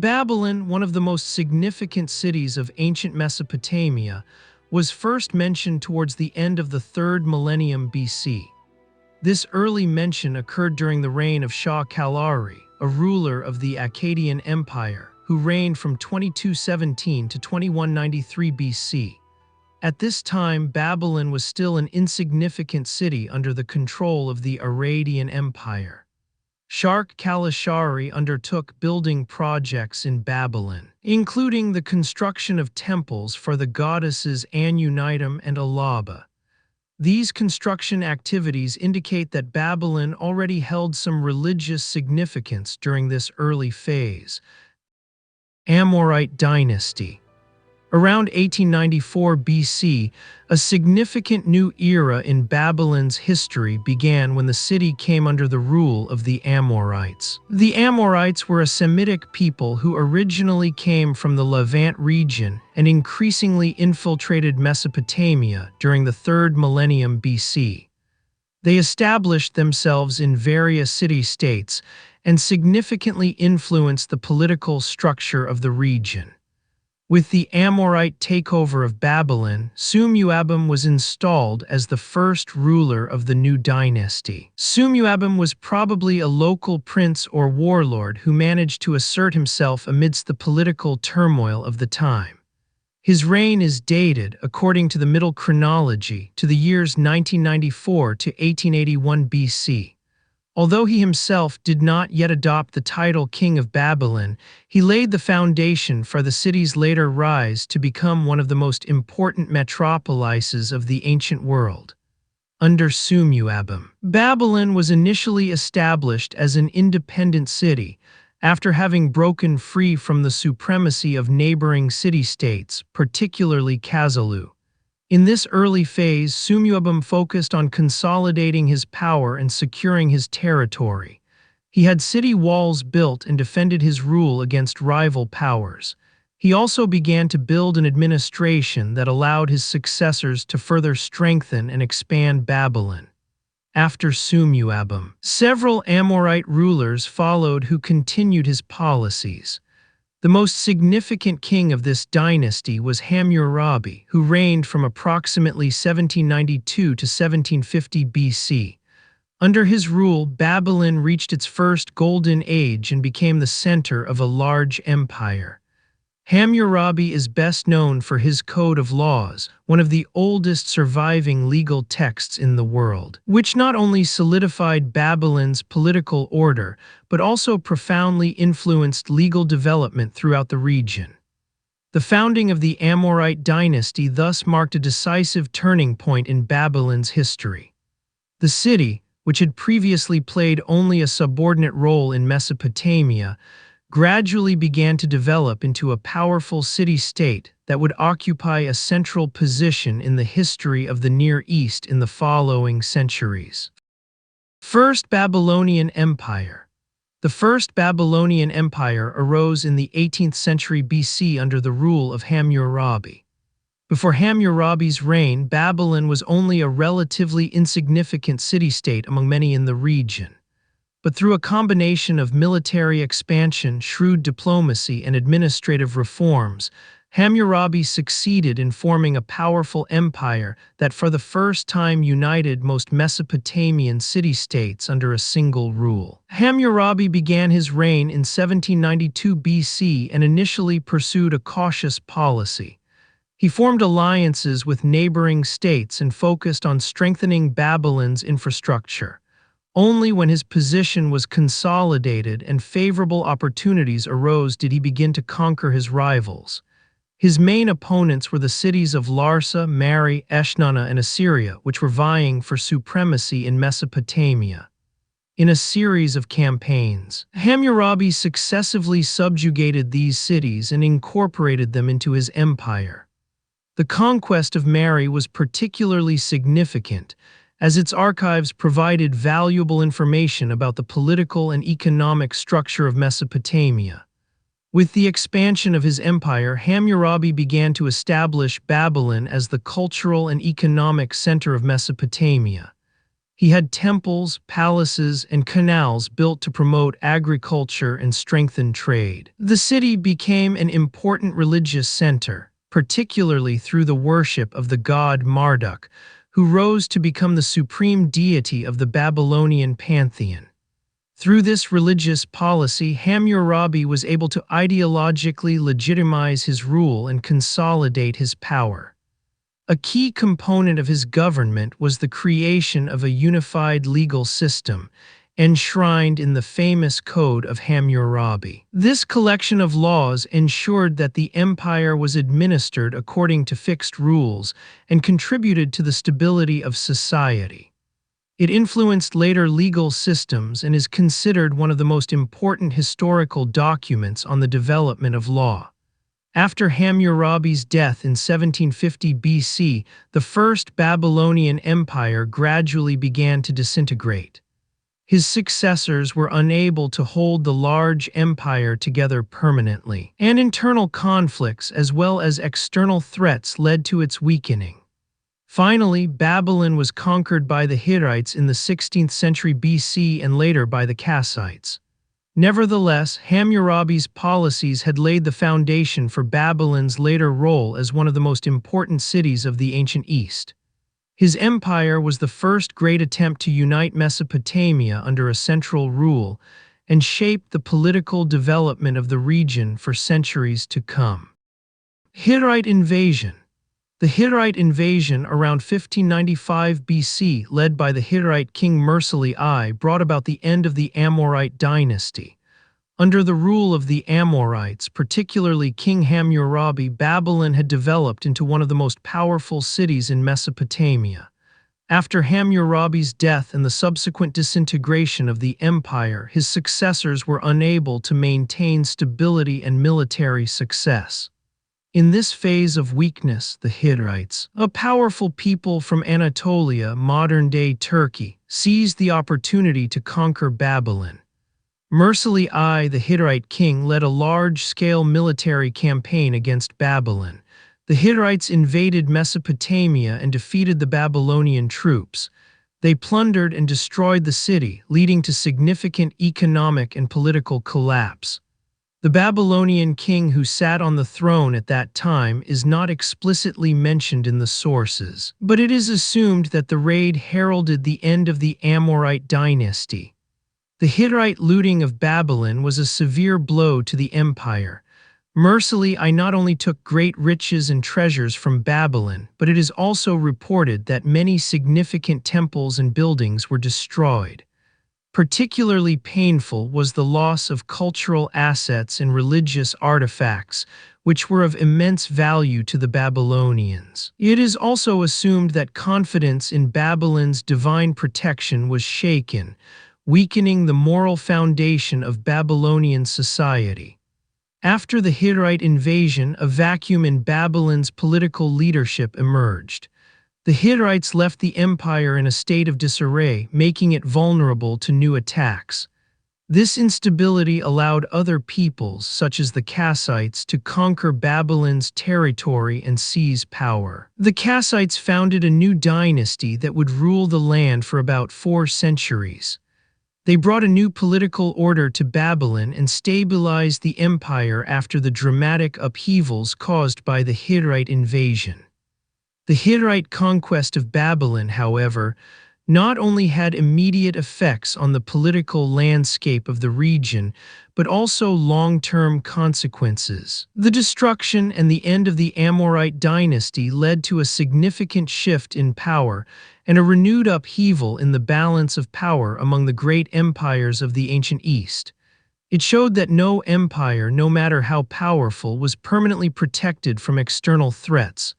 Babylon, one of the most significant cities of ancient Mesopotamia, was first mentioned towards the end of the 3rd millennium BC. This early mention occurred during the reign of Shah Kalari, a ruler of the Akkadian Empire, who reigned from 2217 to 2193 BC. At this time, Babylon was still an insignificant city under the control of the Iranian Empire. Shah Kalashari undertook building projects in Babylon, including the construction of temples for the goddesses Anu-Nitum and Alaba. These construction activities indicate that Babylon already held some religious significance during this early phase. Amorite dynasty. Around 1894 BC, a significant new era in Babylon's history began when the city came under the rule of the Amorites. The Amorites were a Semitic people who originally came from the Levant region and increasingly infiltrated Mesopotamia during the 3rd millennium BC. They established themselves in various city-states and significantly influenced the political structure of the region. With the Amorite takeover of Babylon, Sumuabum was installed as the first ruler of the new dynasty. Sumuabum was probably a local prince or warlord who managed to assert himself amidst the political turmoil of the time. His reign is dated, according to the Middle Chronology, to the years 1994 to 1881 BC. Although he himself did not yet adopt the title King of Babylon, he laid the foundation for the city's later rise to become one of the most important metropolises of the ancient world. Under Sumuabum, Babylon was initially established as an independent city, after having broken free from the supremacy of neighboring city-states, particularly Kazalu. In this early phase, Sumuabum focused on consolidating his power and securing his territory. He had city walls built and defended his rule against rival powers. He also began to build an administration that allowed his successors to further strengthen and expand Babylon. After Sumuabum, several Amorite rulers followed who continued his policies. The most significant king of this dynasty was Hammurabi, who reigned from approximately 1792 to 1750 BC. Under his rule, Babylon reached its first golden age and became the center of a large empire. Hammurabi is best known for his Code of Laws, one of the oldest surviving legal texts in the world, which not only solidified Babylon's political order, but also profoundly influenced legal development throughout the region. The founding of the Amorite dynasty thus marked a decisive turning point in Babylon's history. The city, which had previously played only a subordinate role in Mesopotamia, gradually began to develop into a powerful city-state that would occupy a central position in the history of the Near East in the following centuries. First Babylonian Empire. The First Babylonian Empire arose in the 18th century BC under the rule of Hammurabi. Before Hammurabi's reign, Babylon was only a relatively insignificant city-state among many in the region. But through a combination of military expansion, shrewd diplomacy, and administrative reforms, Hammurabi succeeded in forming a powerful empire that for the first time united most Mesopotamian city-states under a single rule. Hammurabi began his reign in 1792 BC and initially pursued a cautious policy. He formed alliances with neighboring states and focused on strengthening Babylon's infrastructure. Only when his position was consolidated and favorable opportunities arose did he begin to conquer his rivals. His main opponents were the cities of Larsa, Mari, Eshnunna, and Assyria, which were vying for supremacy in Mesopotamia. In a series of campaigns, Hammurabi successively subjugated these cities and incorporated them into his empire. The conquest of Mari was particularly significant, as its archives provided valuable information about the political and economic structure of Mesopotamia. With the expansion of his empire, Hammurabi began to establish Babylon as the cultural and economic center of Mesopotamia. He had temples, palaces, and canals built to promote agriculture and strengthen trade. The city became an important religious center, particularly through the worship of the god Marduk, who rose to become the supreme deity of the Babylonian pantheon. Through this religious policy, Hammurabi was able to ideologically legitimize his rule and consolidate his power. A key component of his government was the creation of a unified legal system, enshrined in the famous Code of Hammurabi. This collection of laws ensured that the empire was administered according to fixed rules and contributed to the stability of society. It influenced later legal systems and is considered one of the most important historical documents on the development of law. After Hammurabi's death in 1750 BC, the First Babylonian Empire gradually began to disintegrate. His successors were unable to hold the large empire together permanently, and internal conflicts as well as external threats led to its weakening. Finally, Babylon was conquered by the Hittites in the 16th century BC and later by the Kassites. Nevertheless, Hammurabi's policies had laid the foundation for Babylon's later role as one of the most important cities of the ancient East. His empire was the first great attempt to unite Mesopotamia under a central rule and shaped the political development of the region for centuries to come. Hittite invasion. The Hittite invasion around 1595 BC, led by the Hittite king Mursili I, brought about the end of the Amorite dynasty. Under the rule of the Amorites, particularly King Hammurabi, Babylon had developed into one of the most powerful cities in Mesopotamia. After Hammurabi's death and the subsequent disintegration of the empire, his successors were unable to maintain stability and military success. In this phase of weakness, the Hittites, a powerful people from Anatolia, modern-day Turkey, seized the opportunity to conquer Babylon. Mursili I, the Hittite king, led a large-scale military campaign against Babylon. The Hittites invaded Mesopotamia and defeated the Babylonian troops. They plundered and destroyed the city, leading to significant economic and political collapse. The Babylonian king who sat on the throne at that time is not explicitly mentioned in the sources, but it is assumed that the raid heralded the end of the Amorite dynasty. The Hittite looting of Babylon was a severe blow to the empire. Mursili I not only took great riches and treasures from Babylon, but it is also reported that many significant temples and buildings were destroyed. Particularly painful was the loss of cultural assets and religious artifacts, which were of immense value to the Babylonians. It is also assumed that confidence in Babylon's divine protection was shaken, weakening the moral foundation of Babylonian society. After the Hittite invasion, a vacuum in Babylon's political leadership emerged. The Hittites left the empire in a state of disarray, making it vulnerable to new attacks. This instability allowed other peoples, such as the Kassites, to conquer Babylon's territory and seize power. The Kassites founded a new dynasty that would rule the land for about 4 centuries. They brought a new political order to Babylon and stabilized the empire after the dramatic upheavals caused by the Hittite invasion. The Hittite conquest of Babylon, however, not only had immediate effects on the political landscape of the region, but also long-term consequences. The destruction and the end of the Amorite dynasty led to a significant shift in power and a renewed upheaval in the balance of power among the great empires of the ancient East. It showed that no empire, no matter how powerful, was permanently protected from external threats.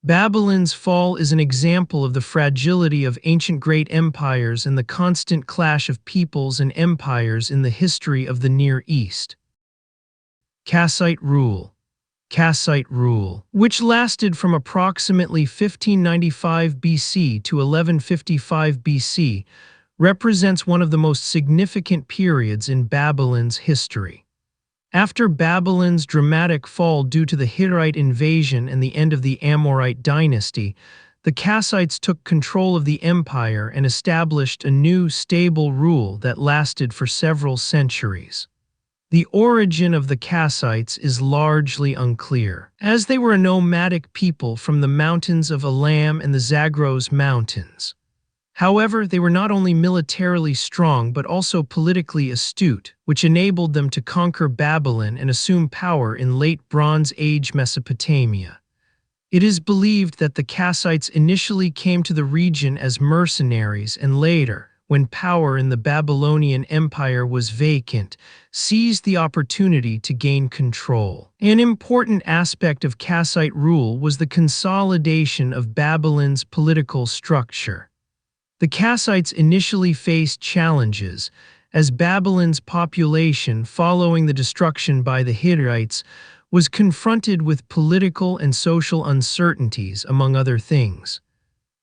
Babylon's fall is an example of the fragility of ancient great empires and the constant clash of peoples and empires in the history of the Near East. Kassite rule. Kassite rule, which lasted from approximately 1595 BC to 1155 BC, represents one of the most significant periods in Babylon's history. After Babylon's dramatic fall due to the Hittite invasion and the end of the Amorite dynasty, the Kassites took control of the empire and established a new, stable rule that lasted for several centuries. The origin of the Kassites is largely unclear, as they were a nomadic people from the mountains of Elam and the Zagros Mountains. However, they were not only militarily strong but also politically astute, which enabled them to conquer Babylon and assume power in late Bronze Age Mesopotamia. It is believed that the Kassites initially came to the region as mercenaries and later, when power in the Babylonian Empire was vacant, seized the opportunity to gain control. An important aspect of Kassite rule was the consolidation of Babylon's political structure. The Kassites initially faced challenges, as Babylon's population, following the destruction by the Hittites, was confronted with political and social uncertainties, among other things.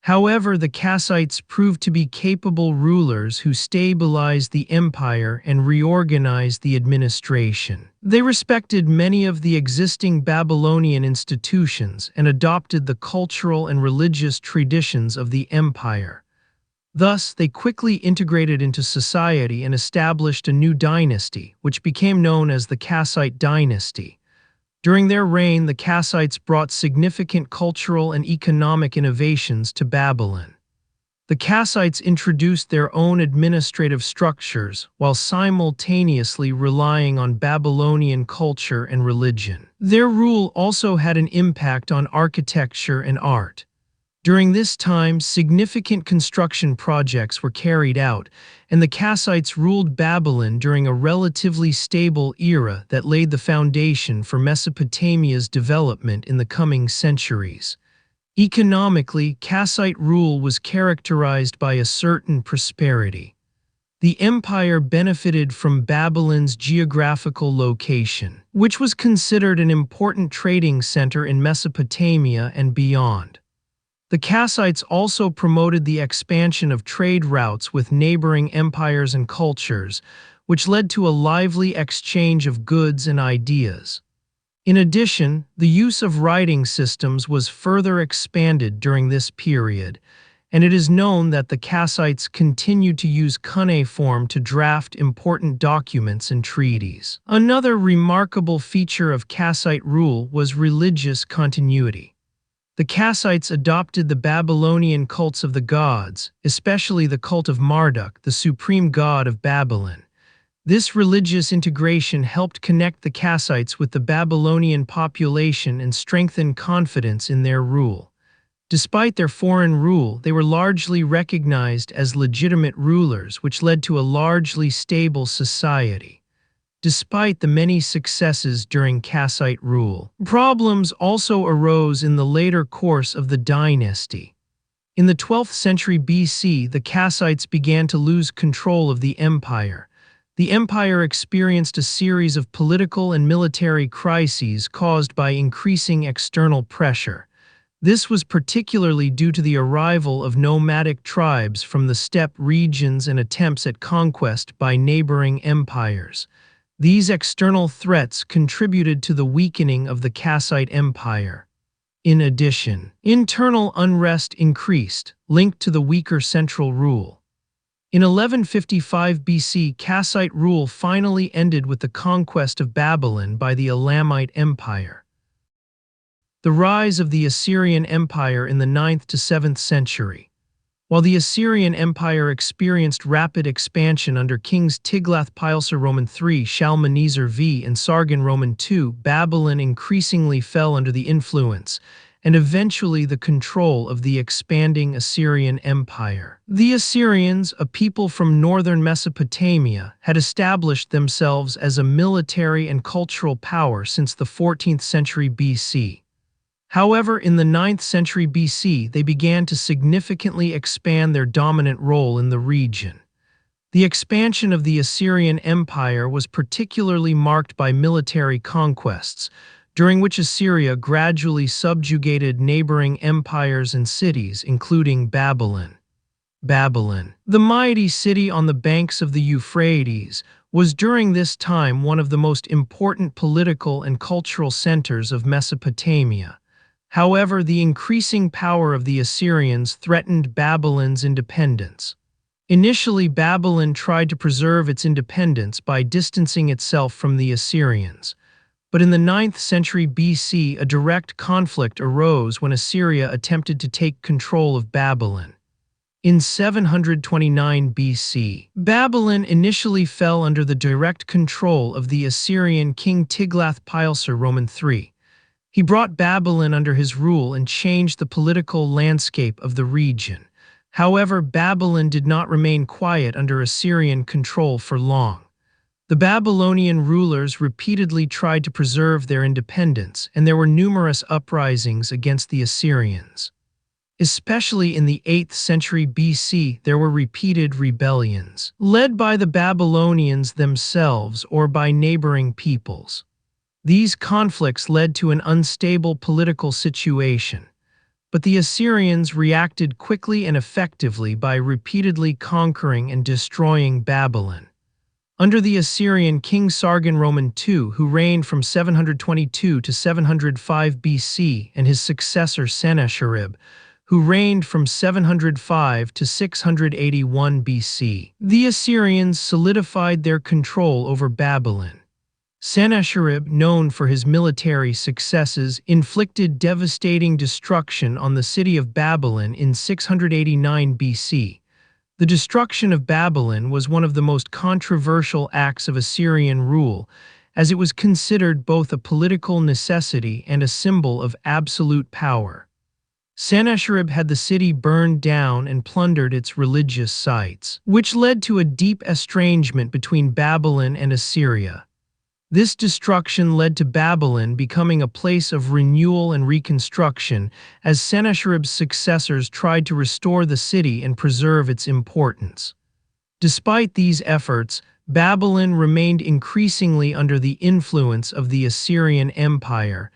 However, the Kassites proved to be capable rulers who stabilized the empire and reorganized the administration. They respected many of the existing Babylonian institutions and adopted the cultural and religious traditions of the empire. Thus, they quickly integrated into society and established a new dynasty, which became known as the Kassite dynasty. During their reign, the Kassites brought significant cultural and economic innovations to Babylon. The Kassites introduced their own administrative structures while simultaneously relying on Babylonian culture and religion. Their rule also had an impact on architecture and art. During this time, significant construction projects were carried out, and the Kassites ruled Babylon during a relatively stable era that laid the foundation for Mesopotamia's development in the coming centuries. Economically, Kassite rule was characterized by a certain prosperity. The empire benefited from Babylon's geographical location, which was considered an important trading center in Mesopotamia and beyond. The Kassites also promoted the expansion of trade routes with neighboring empires and cultures, which led to a lively exchange of goods and ideas. In addition, the use of writing systems was further expanded during this period, and it is known that the Kassites continued to use cuneiform to draft important documents and treaties. Another remarkable feature of Kassite rule was religious continuity. The Kassites adopted the Babylonian cults of the gods, especially the cult of Marduk, the supreme god of Babylon. This religious integration helped connect the Kassites with the Babylonian population and strengthen confidence in their rule. Despite their foreign rule, they were largely recognized as legitimate rulers, which led to a largely stable society. Despite the many successes during Kassite rule, problems also arose in the later course of the dynasty. In the 12th century BC, the Kassites began to lose control of the empire. The empire experienced a series of political and military crises caused by increasing external pressure. This was particularly due to the arrival of nomadic tribes from the steppe regions and attempts at conquest by neighboring empires. These external threats contributed to the weakening of the Kassite Empire. In addition, internal unrest increased, linked to the weaker central rule. In 1155 BC, Kassite rule finally ended with the conquest of Babylon by the Elamite Empire. The rise of the Assyrian Empire in the 9th to 7th century. While the Assyrian Empire experienced rapid expansion under kings Tiglath-Pileser III, Shalmaneser V, and Sargon II, Babylon increasingly fell under the influence and eventually the control of the expanding Assyrian Empire. The Assyrians, a people from northern Mesopotamia, had established themselves as a military and cultural power since the 14th century BC. However, in the 9th century BC, they began to significantly expand their dominant role in the region. The expansion of the Assyrian Empire was particularly marked by military conquests, during which Assyria gradually subjugated neighboring empires and cities, including Babylon. The mighty city on the banks of the Euphrates, was during this time one of the most important political and cultural centers of Mesopotamia. However, the increasing power of the Assyrians threatened Babylon's independence. Initially, Babylon tried to preserve its independence by distancing itself from the Assyrians. But in the 9th century BC, a direct conflict arose when Assyria attempted to take control of Babylon. In 729 BC, Babylon initially fell under the direct control of the Assyrian king Tiglath-Pileser III. He brought Babylon under his rule and changed the political landscape of the region. However, Babylon did not remain quiet under Assyrian control for long. The Babylonian rulers repeatedly tried to preserve their independence, and there were numerous uprisings against the Assyrians. Especially in the 8th century BC, there were repeated rebellions, led by the Babylonians themselves or by neighboring peoples. These conflicts led to an unstable political situation, but the Assyrians reacted quickly and effectively by repeatedly conquering and destroying Babylon. Under the Assyrian king Sargon II, who reigned from 722 to 705 BC, and his successor Sennacherib, who reigned from 705 to 681 BC, the Assyrians solidified their control over Babylon. Sennacherib, known for his military successes, inflicted devastating destruction on the city of Babylon in 689 BC. The destruction of Babylon was one of the most controversial acts of Assyrian rule, as it was considered both a political necessity and a symbol of absolute power. Sennacherib had the city burned down and plundered its religious sites, which led to a deep estrangement between Babylon and Assyria. This destruction led to Babylon becoming a place of renewal and reconstruction as Sennacherib's successors tried to restore the city and preserve its importance. Despite these efforts, Babylon remained increasingly under the influence of the Assyrian Empire,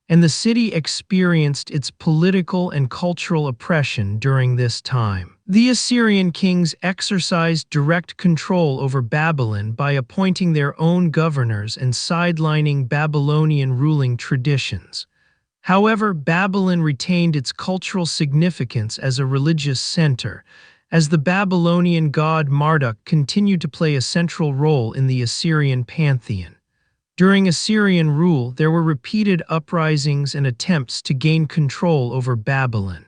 and the city experienced its political and cultural oppression during this time. The Assyrian kings exercised direct control over Babylon by appointing their own governors and sidelining Babylonian ruling traditions. However, Babylon retained its cultural significance as a religious center, as the Babylonian god Marduk continued to play a central role in the Assyrian pantheon. During Assyrian rule, there were repeated uprisings and attempts to gain control over Babylon,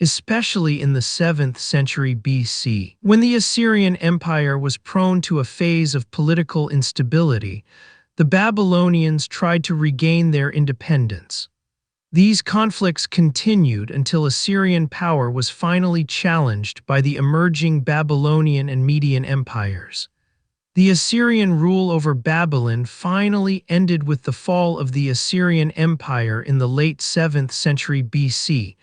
especially in the 7th century BC. When the Assyrian Empire was prone to a phase of political instability, the Babylonians tried to regain their independence. These conflicts continued until Assyrian power was finally challenged by the emerging Babylonian and Median empires. The Assyrian rule over Babylon finally ended with the fall of the Assyrian Empire in the late 7th century BC,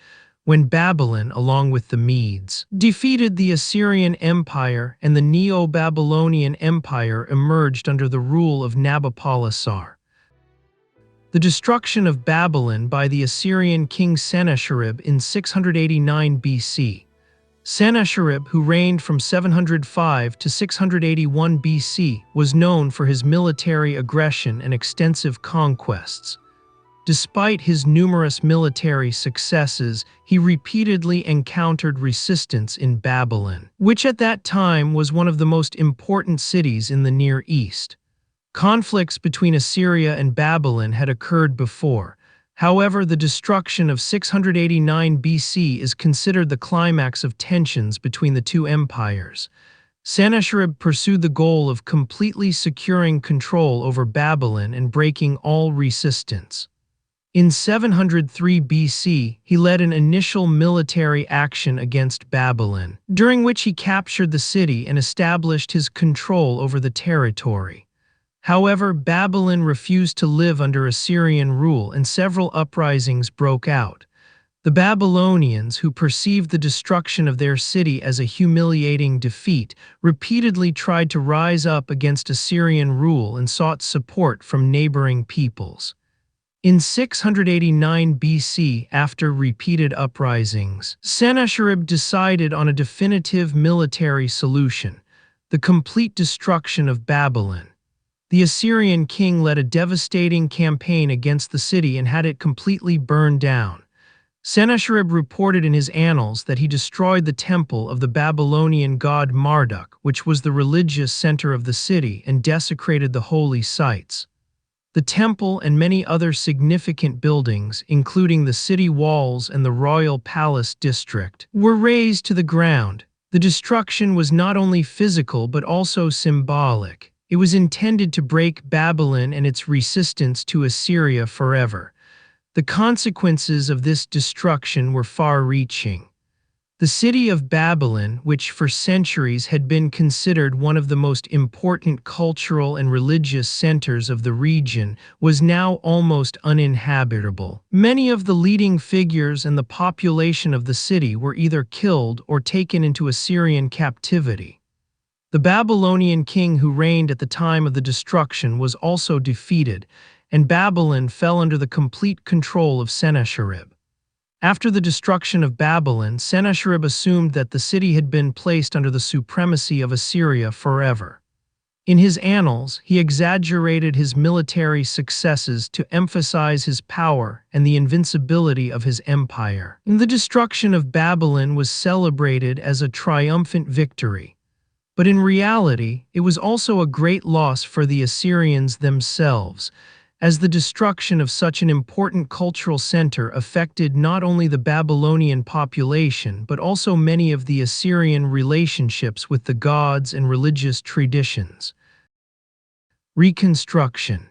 when Babylon, along with the Medes, defeated the Assyrian Empire and the Neo-Babylonian Empire emerged under the rule of Nabopolassar. The destruction of Babylon by the Assyrian king Sennacherib in 689 BC. Sennacherib, who reigned from 705 to 681 BC, was known for his military aggression and extensive conquests. Despite his numerous military successes, he repeatedly encountered resistance in Babylon, which at that time was one of the most important cities in the Near East. Conflicts between Assyria and Babylon had occurred before. However, the destruction of 689 BC is considered the climax of tensions between the two empires. Sennacherib pursued the goal of completely securing control over Babylon and breaking all resistance. In 703 BC, he led an initial military action against Babylon, during which he captured the city and established his control over the territory. However, Babylon refused to live under Assyrian rule and several uprisings broke out. The Babylonians, who perceived the destruction of their city as a humiliating defeat, repeatedly tried to rise up against Assyrian rule and sought support from neighboring peoples. In 689 BC, after repeated uprisings, Sennacherib decided on a definitive military solution: the complete destruction of Babylon. The Assyrian king led a devastating campaign against the city and had it completely burned down. Sennacherib reported in his annals that he destroyed the temple of the Babylonian god Marduk, which was the religious center of the city, and desecrated the holy sites. The temple and many other significant buildings, including the city walls and the royal palace district, were razed to the ground. The destruction was not only physical but also symbolic. It was intended to break Babylon and its resistance to Assyria forever. The consequences of this destruction were far-reaching. The city of Babylon, which for centuries had been considered one of the most important cultural and religious centers of the region, was now almost uninhabitable. Many of the leading figures and the population of the city were either killed or taken into Assyrian captivity. The Babylonian king who reigned at the time of the destruction was also defeated, and Babylon fell under the complete control of Sennacherib. After the destruction of Babylon, Sennacherib assumed that the city had been placed under the supremacy of Assyria forever. In his annals, he exaggerated his military successes to emphasize his power and the invincibility of his empire. The destruction of Babylon was celebrated as a triumphant victory. But in reality, it was also a great loss for the Assyrians themselves, as the destruction of such an important cultural center affected not only the Babylonian population but also many of the Assyrian relationships with the gods and religious traditions. Reconstruction.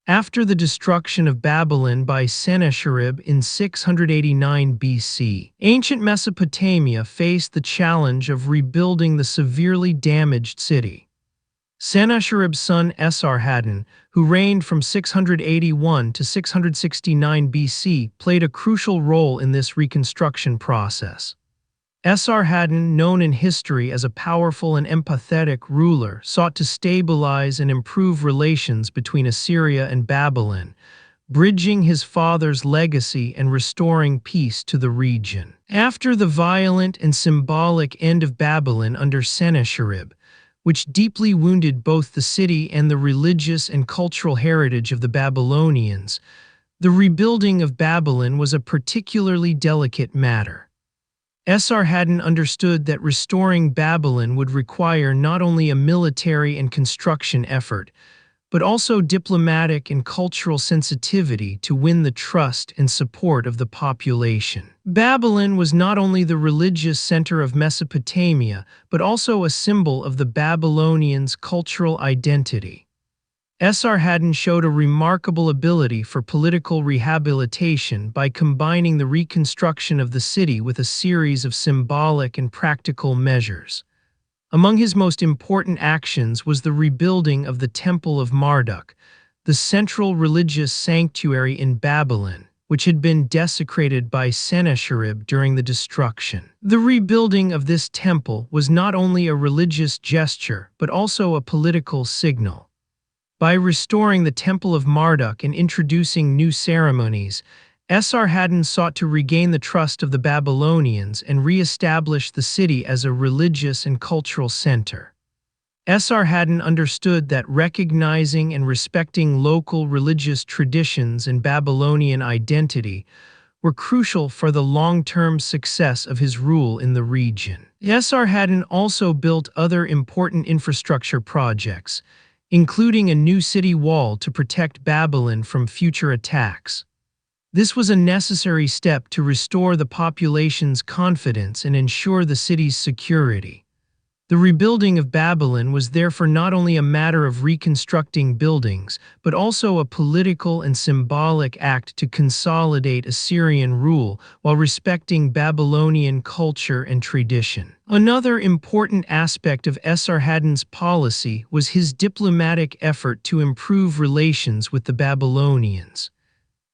After the destruction of Babylon by Sennacherib in 689 BC, ancient Mesopotamia faced the challenge of rebuilding the severely damaged city. Sennacherib's son Esarhaddon, who reigned from 681 to 669 BC, played a crucial role in this reconstruction process. Esarhaddon, known in history as a powerful and empathetic ruler, sought to stabilize and improve relations between Assyria and Babylon, bridging his father's legacy and restoring peace to the region. After the violent and symbolic end of Babylon under Sennacherib, which deeply wounded both the city and the religious and cultural heritage of the Babylonians, the rebuilding of Babylon was a particularly delicate matter. Esarhaddon understood that restoring Babylon would require not only a military and construction effort, but also diplomatic and cultural sensitivity to win the trust and support of the population. Babylon was not only the religious center of Mesopotamia, but also a symbol of the Babylonians' cultural identity. Esarhaddon showed a remarkable ability for political rehabilitation by combining the reconstruction of the city with a series of symbolic and practical measures. Among his most important actions was the rebuilding of the Temple of Marduk, the central religious sanctuary in Babylon, which had been desecrated by Sennacherib during the destruction. The rebuilding of this temple was not only a religious gesture, but also a political signal. By restoring the Temple of Marduk and introducing new ceremonies, Esarhaddon sought to regain the trust of the Babylonians and re-establish the city as a religious and cultural center. Esarhaddon understood that recognizing and respecting local religious traditions and Babylonian identity were crucial for the long-term success of his rule in the region. Esarhaddon also built other important infrastructure projects, including a new city wall to protect Babylon from future attacks. This was a necessary step to restore the population's confidence and ensure the city's security. The rebuilding of Babylon was therefore not only a matter of reconstructing buildings, but also a political and symbolic act to consolidate Assyrian rule while respecting Babylonian culture and tradition. Another important aspect of Esarhaddon's policy was his diplomatic effort to improve relations with the Babylonians.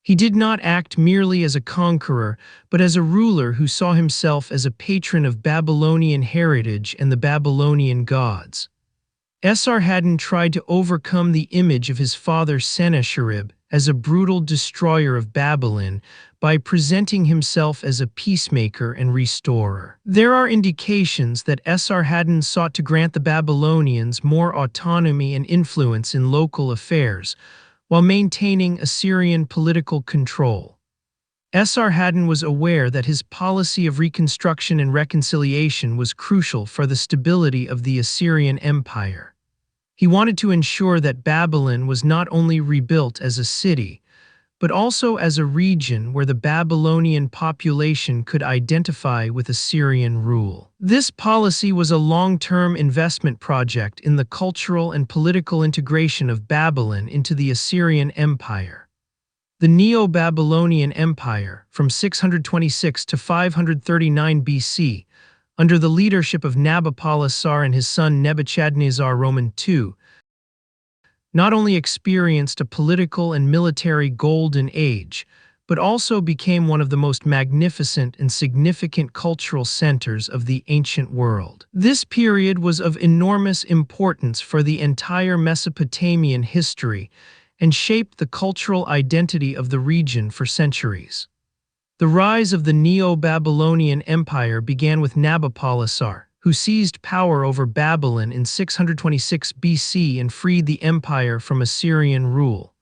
He did not act merely as a conqueror, but as a ruler who saw himself as a patron of Babylonian heritage and the Babylonian gods. Esarhaddon tried to overcome the image of his father Sennacherib as a brutal destroyer of Babylon by presenting himself as a peacemaker and restorer. There are indications that Esarhaddon sought to grant the Babylonians more autonomy and influence in local affairs, while maintaining Assyrian political control. Esarhaddon was aware that his policy of reconstruction and reconciliation was crucial for the stability of the Assyrian Empire. He wanted to ensure that Babylon was not only rebuilt as a city, but also as a region where the Babylonian population could identify with Assyrian rule. This policy was a long-term investment project in the cultural and political integration of Babylon into the Assyrian Empire. The Neo-Babylonian Empire, from 626 to 539 BC, under the leadership of Nabopolassar and his son Nebuchadnezzar II, not only experienced a political and military golden age, but also became one of the most magnificent and significant cultural centers of the ancient world. This period was of enormous importance for the entire Mesopotamian history and shaped the cultural identity of the region for centuries. The rise of the Neo-Babylonian Empire began with Nabopolassar, who seized power over Babylon in 626 BC and freed the empire from Assyrian rule.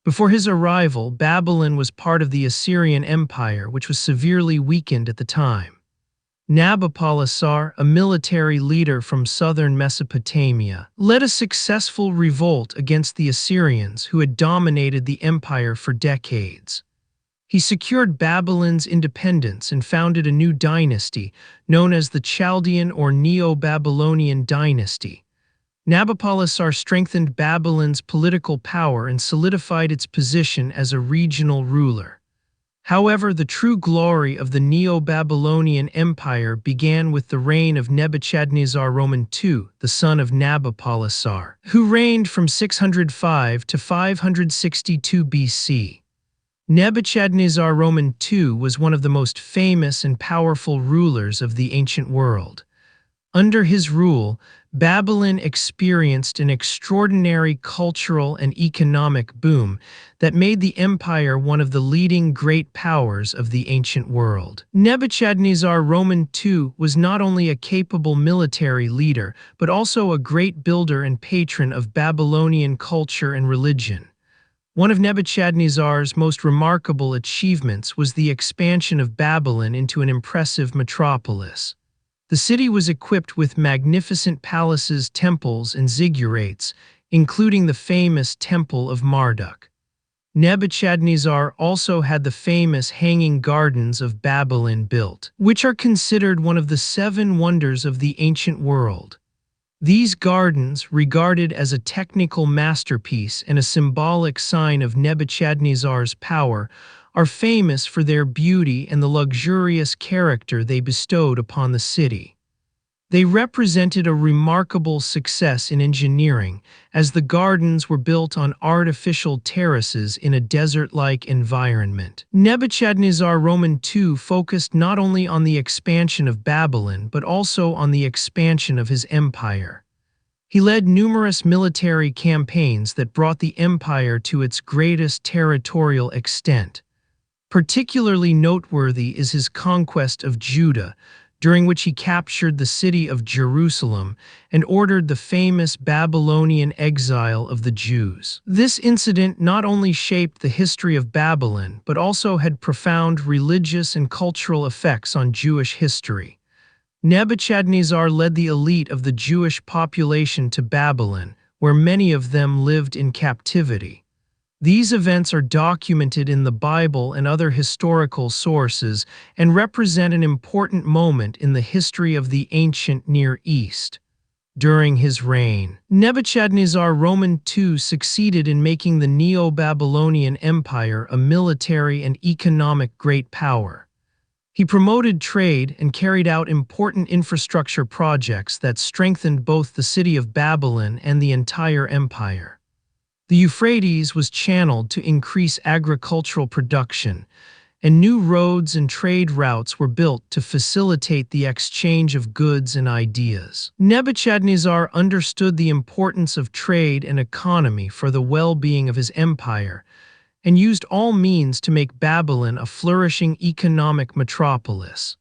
Before his arrival, Babylon was part of the Assyrian Empire, which was severely weakened at the time. Nabopolassar, a military leader from southern Mesopotamia, led a successful revolt against the Assyrians who had dominated the empire for decades. He secured Babylon's independence and founded a new dynasty, known as the Chaldean or Neo-Babylonian dynasty. Nabopolassar strengthened Babylon's political power and solidified its position as a regional ruler. However, the true glory of the Neo-Babylonian Empire began with the reign of Nebuchadnezzar II, the son of Nabopolassar, who reigned from 605 to 562 BC. Nebuchadnezzar II was one of the most famous and powerful rulers of the ancient world. Under his rule, Babylon experienced an extraordinary cultural and economic boom that made the empire one of the leading great powers of the ancient world. Nebuchadnezzar II was not only a capable military leader, but also a great builder and patron of Babylonian culture and religion. One of Nebuchadnezzar's most remarkable achievements was the expansion of Babylon into an impressive metropolis. The city was equipped with magnificent palaces, temples, and ziggurats, including the famous Temple of Marduk. Nebuchadnezzar also had the famous Hanging Gardens of Babylon built, which are considered one of the 7 wonders of the ancient world. These gardens, regarded as a technical masterpiece and a symbolic sign of Nebuchadnezzar's power, are famous for their beauty and the luxurious character they bestowed upon the city. They represented a remarkable success in engineering, as the gardens were built on artificial terraces in a desert-like environment. Nebuchadnezzar II focused not only on the expansion of Babylon, but also on the expansion of his empire. He led numerous military campaigns that brought the empire to its greatest territorial extent. Particularly noteworthy is his conquest of Judah, during which he captured the city of Jerusalem and ordered the famous Babylonian exile of the Jews. This incident not only shaped the history of Babylon, but also had profound religious and cultural effects on Jewish history. Nebuchadnezzar led the elite of the Jewish population to Babylon, where many of them lived in captivity. These events are documented in the Bible and other historical sources and represent an important moment in the history of the ancient Near East. During his reign, Nebuchadnezzar II succeeded in making the Neo-Babylonian Empire a military and economic great power. He promoted trade and carried out important infrastructure projects that strengthened both the city of Babylon and the entire empire. The Euphrates was channeled to increase agricultural production, and new roads and trade routes were built to facilitate the exchange of goods and ideas. Nebuchadnezzar understood the importance of trade and economy for the well-being of his empire, and used all means to make Babylon a flourishing economic metropolis.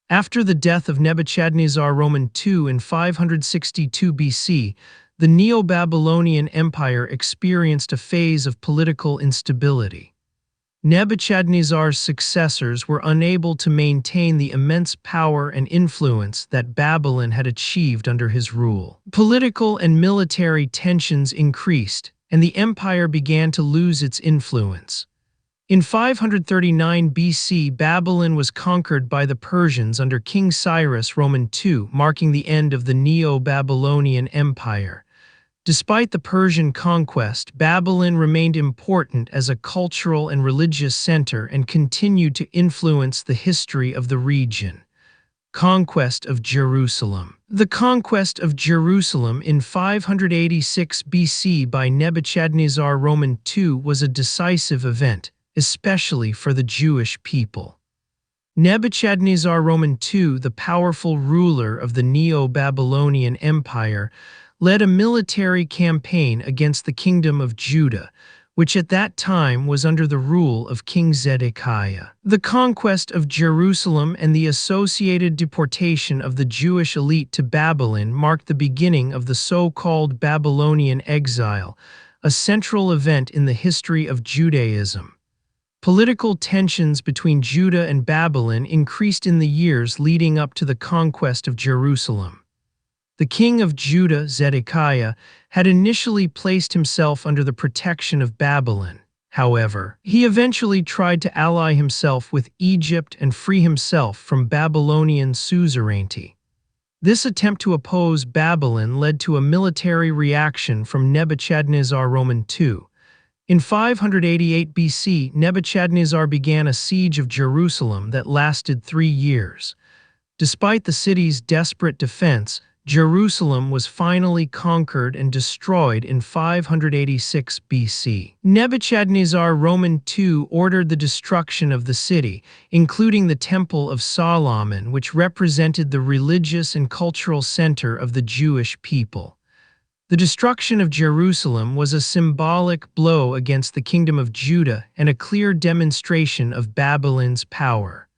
After the death of Nebuchadnezzar II in 562 BC, the Neo-Babylonian Empire experienced a phase of political instability. Nebuchadnezzar's successors were unable to maintain the immense power and influence that Babylon had achieved under his rule. Political and military tensions increased, and the empire began to lose its influence. In 539 BC, Babylon was conquered by the Persians under King Cyrus II, marking the end of the Neo-Babylonian Empire. Despite the Persian conquest, Babylon remained important as a cultural and religious center and continued to influence the history of the region. Conquest of Jerusalem. The conquest of Jerusalem in 586 BC by Nebuchadnezzar II was a decisive event, especially for the Jewish people. Nebuchadnezzar II, the powerful ruler of the Neo-Babylonian Empire, led a military campaign against the kingdom of Judah, which at that time was under the rule of King Zedekiah. The conquest of Jerusalem and the associated deportation of the Jewish elite to Babylon marked the beginning of the so-called Babylonian exile, a central event in the history of Judaism. Political tensions between Judah and Babylon increased in the years leading up to the conquest of Jerusalem. The king of Judah, Zedekiah, had initially placed himself under the protection of Babylon. However, he eventually tried to ally himself with Egypt and free himself from Babylonian suzerainty. This attempt to oppose Babylon led to a military reaction from Nebuchadnezzar II. In 588 BC, Nebuchadnezzar began a siege of Jerusalem that lasted 3 years. Despite the city's desperate defense, Jerusalem was finally conquered and destroyed in 586 BC. Nebuchadnezzar II ordered the destruction of the city, including the Temple of Solomon, which represented the religious and cultural center of the Jewish people. The destruction of Jerusalem was a symbolic blow against the kingdom of Judah and a clear demonstration of Babylon's power.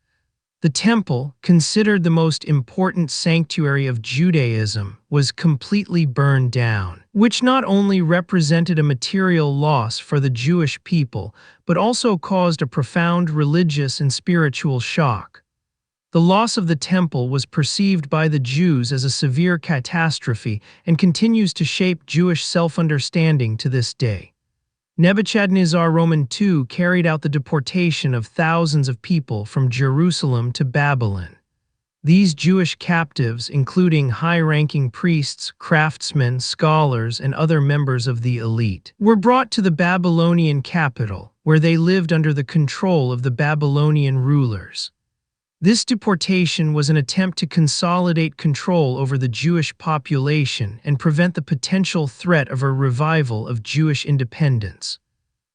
The temple, considered the most important sanctuary of Judaism, was completely burned down, which not only represented a material loss for the Jewish people, but also caused a profound religious and spiritual shock. The loss of the temple was perceived by the Jews as a severe catastrophe and continues to shape Jewish self-understanding to this day. Nebuchadnezzar II carried out the deportation of thousands of people from Jerusalem to Babylon. These Jewish captives, including high-ranking priests, craftsmen, scholars, and other members of the elite, were brought to the Babylonian capital, where they lived under the control of the Babylonian rulers. This deportation was an attempt to consolidate control over the Jewish population and prevent the potential threat of a revival of Jewish independence.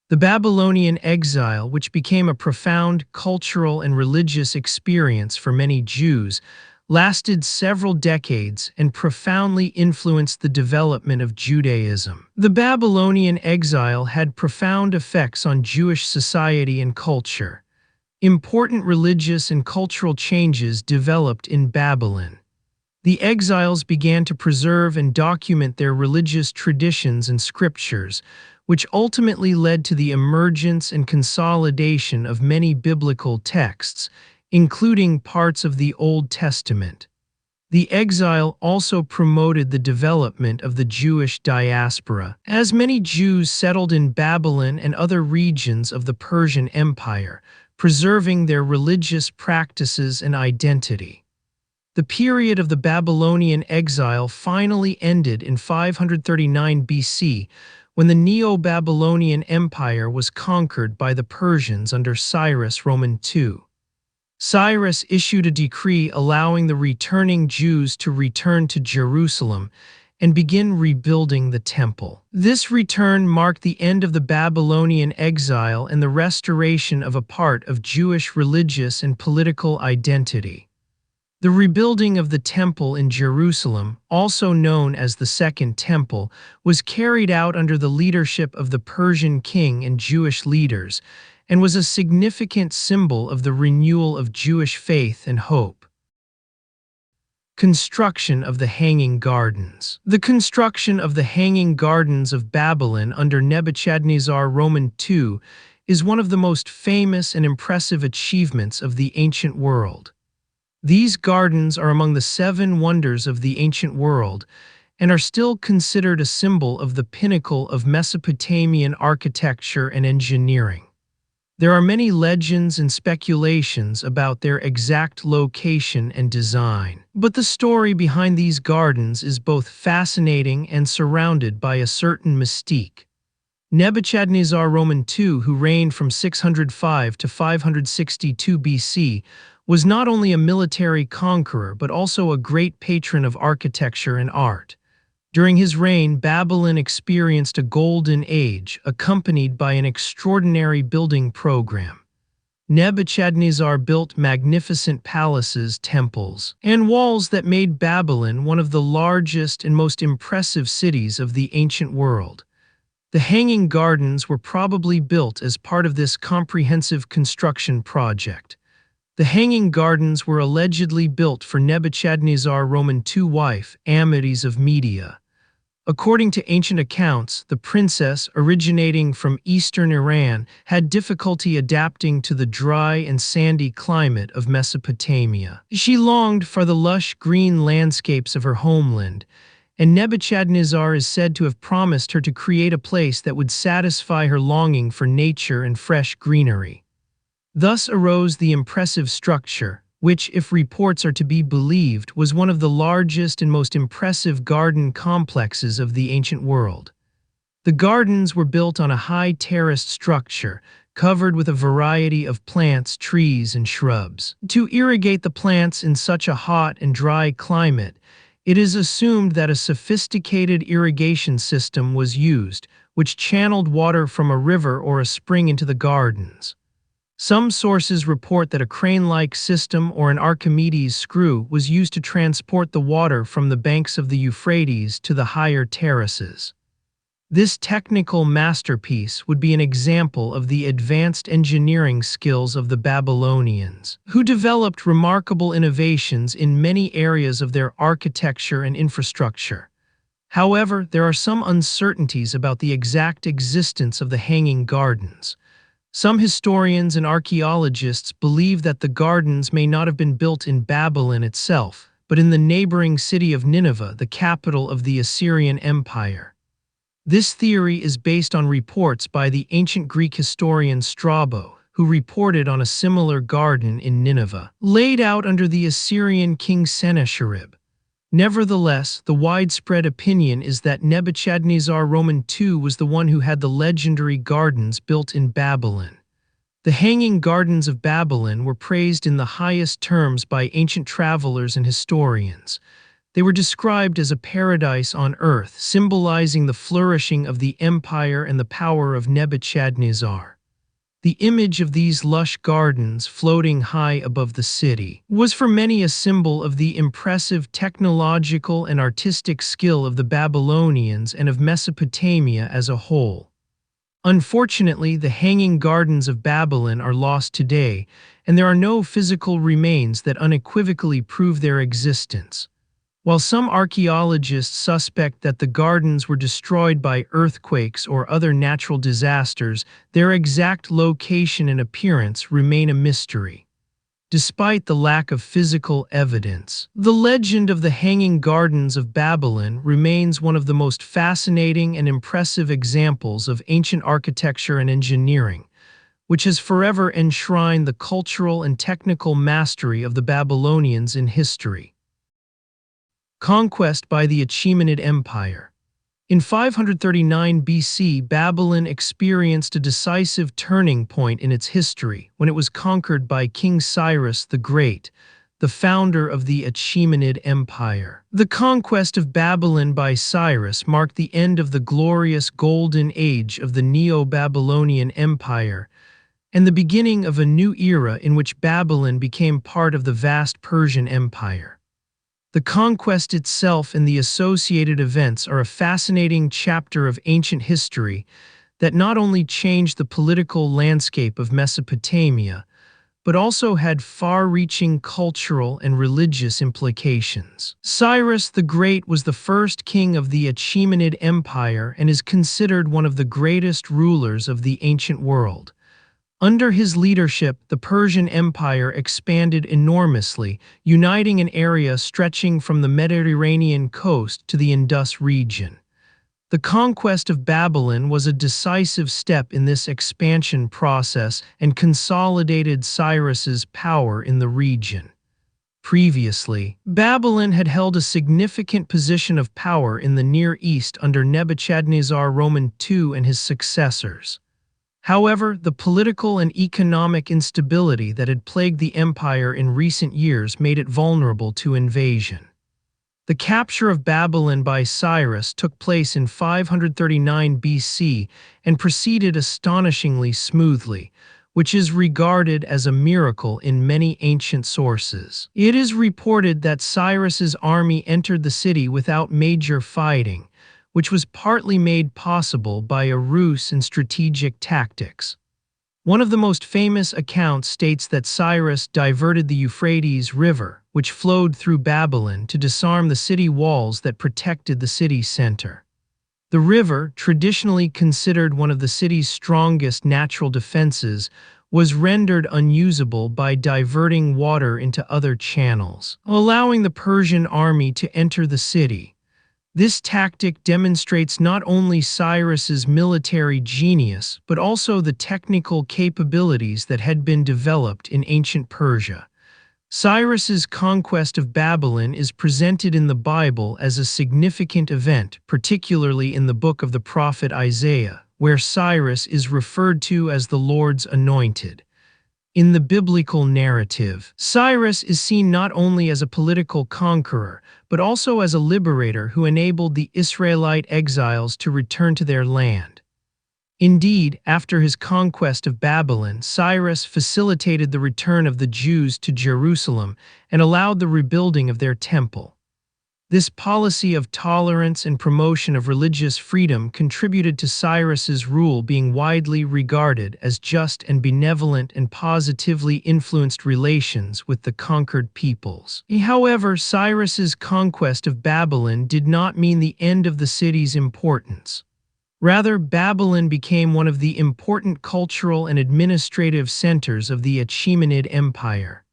The Babylonian exile, which became a profound cultural and religious experience for many Jews, lasted several decades and profoundly influenced the development of Judaism. The Babylonian exile had profound effects on Jewish society and culture. Important religious and cultural changes developed in Babylon. The exiles began to preserve and document their religious traditions and scriptures, which ultimately led to the emergence and consolidation of many biblical texts, including parts of the Old Testament. The exile also promoted the development of the Jewish diaspora, as many Jews settled in Babylon and other regions of the Persian Empire, preserving their religious practices and identity. The period of the Babylonian exile finally ended in 539 BC, when the Neo-Babylonian Empire was conquered by the Persians under Cyrus II. Cyrus issued a decree allowing the returning Jews to return to Jerusalem and begin rebuilding the temple. This return marked the end of the Babylonian exile and the restoration of a part of Jewish religious and political identity. The rebuilding of the Temple in Jerusalem, also known as the Second Temple, was carried out under the leadership of the Persian king and Jewish leaders, and was a significant symbol of the renewal of Jewish faith and hope. Construction of the Hanging Gardens. The construction of the Hanging Gardens of Babylon under Nebuchadnezzar II is one of the most famous and impressive achievements of the ancient world. These gardens are among the 7 wonders of the ancient world and are still considered a symbol of the pinnacle of Mesopotamian architecture and engineering. There are many legends and speculations about their exact location and design, but the story behind these gardens is both fascinating and surrounded by a certain mystique. Nebuchadnezzar II, who reigned from 605 to 562 BC, was not only a military conqueror but also a great patron of architecture and art. During his reign, Babylon experienced a golden age, accompanied by an extraordinary building program. Nebuchadnezzar built magnificent palaces, temples, and walls that made Babylon one of the largest and most impressive cities of the ancient world. The Hanging Gardens were probably built as part of this comprehensive construction project. The Hanging Gardens were allegedly built for Nebuchadnezzar II's wife, Amedes of Media. According to ancient accounts, the princess, originating from eastern Iran, had difficulty adapting to the dry and sandy climate of Mesopotamia. She longed for the lush green landscapes of her homeland, and Nebuchadnezzar is said to have promised her to create a place that would satisfy her longing for nature and fresh greenery. Thus arose the impressive structure, which, if reports are to be believed, was one of the largest and most impressive garden complexes of the ancient world. The gardens were built on a high terraced structure, covered with a variety of plants, trees, and shrubs. To irrigate the plants in such a hot and dry climate, it is assumed that a sophisticated irrigation system was used, which channeled water from a river or a spring into the gardens. Some sources report that a crane-like system or an Archimedes screw was used to transport the water from the banks of the Euphrates to the higher terraces. This technical masterpiece would be an example of the advanced engineering skills of the Babylonians, who developed remarkable innovations in many areas of their architecture and infrastructure. However, there are some uncertainties about the exact existence of the Hanging Gardens. Some historians and archaeologists believe that the gardens may not have been built in Babylon itself, but in the neighboring city of Nineveh, the capital of the Assyrian Empire. This theory is based on reports by the ancient Greek historian Strabo, who reported on a similar garden in Nineveh, laid out under the Assyrian king Sennacherib. Nevertheless, the widespread opinion is that Nebuchadnezzar II was the one who had the legendary gardens built in Babylon. The Hanging Gardens of Babylon were praised in the highest terms by ancient travelers and historians. They were described as a paradise on earth, symbolizing the flourishing of the empire and the power of Nebuchadnezzar. The image of these lush gardens floating high above the city was for many a symbol of the impressive technological and artistic skill of the Babylonians and of Mesopotamia as a whole. Unfortunately, the Hanging Gardens of Babylon are lost today, and there are no physical remains that unequivocally prove their existence. While some archaeologists suspect that the gardens were destroyed by earthquakes or other natural disasters, their exact location and appearance remain a mystery. Despite the lack of physical evidence, the legend of the Hanging Gardens of Babylon remains one of the most fascinating and impressive examples of ancient architecture and engineering, which has forever enshrined the cultural and technical mastery of the Babylonians in history. Conquest by the Achaemenid Empire. In 539 BC, Babylon experienced a decisive turning point in its history when it was conquered by King Cyrus the Great, the founder of the Achaemenid Empire. The conquest of Babylon by Cyrus marked the end of the glorious golden age of the Neo-Babylonian Empire and the beginning of a new era in which Babylon became part of the vast Persian Empire. The conquest itself and the associated events are a fascinating chapter of ancient history that not only changed the political landscape of Mesopotamia, but also had far-reaching cultural and religious implications. Cyrus the Great was the first king of the Achaemenid Empire and is considered one of the greatest rulers of the ancient world. Under his leadership, the Persian Empire expanded enormously, uniting an area stretching from the Mediterranean coast to the Indus region. The conquest of Babylon was a decisive step in this expansion process and consolidated Cyrus's power in the region. Previously, Babylon had held a significant position of power in the Near East under Nebuchadnezzar II and his successors. However, the political and economic instability that had plagued the empire in recent years made it vulnerable to invasion. The capture of Babylon by Cyrus took place in 539 BC and proceeded astonishingly smoothly, which is regarded as a miracle in many ancient sources. It is reported that Cyrus's army entered the city without major fighting, which was partly made possible by a ruse and strategic tactics. One of the most famous accounts states that Cyrus diverted the Euphrates River, which flowed through Babylon, to disarm the city walls that protected the city center. The river, traditionally considered one of the city's strongest natural defenses, was rendered unusable by diverting water into other channels, allowing the Persian army to enter the city. This tactic demonstrates not only Cyrus's military genius, but also the technical capabilities that had been developed in ancient Persia. Cyrus's conquest of Babylon is presented in the Bible as a significant event, particularly in the book of the prophet Isaiah, where Cyrus is referred to as the Lord's anointed. In the biblical narrative, Cyrus is seen not only as a political conqueror, but also as a liberator who enabled the Israelite exiles to return to their land. Indeed, after his conquest of Babylon, Cyrus facilitated the return of the Jews to Jerusalem and allowed the rebuilding of their temple. This policy of tolerance and promotion of religious freedom contributed to Cyrus's rule being widely regarded as just and benevolent and positively influenced relations with the conquered peoples. However, Cyrus's conquest of Babylon did not mean the end of the city's importance. Rather, Babylon became one of the important cultural and administrative centers of the Achaemenid Empire.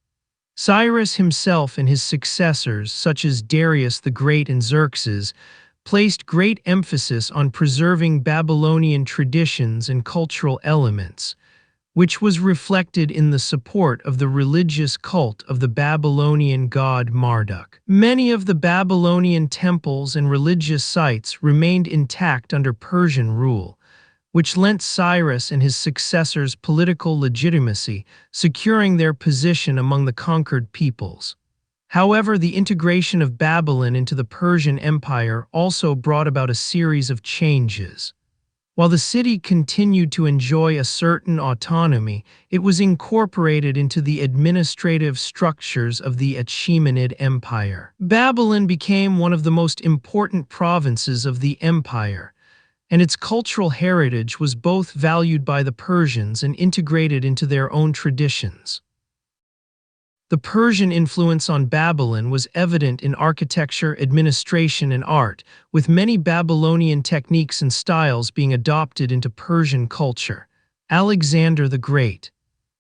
Cyrus himself and his successors, such as Darius the Great and Xerxes, placed great emphasis on preserving Babylonian traditions and cultural elements, which was reflected in the support of the religious cult of the Babylonian god Marduk. Many of the Babylonian temples and religious sites remained intact under Persian rule, which lent Cyrus and his successors political legitimacy, securing their position among the conquered peoples. However, the integration of Babylon into the Persian Empire also brought about a series of changes. While the city continued to enjoy a certain autonomy, it was incorporated into the administrative structures of the Achaemenid Empire. Babylon became one of the most important provinces of the empire, and its cultural heritage was both valued by the Persians and integrated into their own traditions. The Persian influence on Babylon was evident in architecture, administration, and art, with many Babylonian techniques and styles being adopted into Persian culture. Alexander the Great.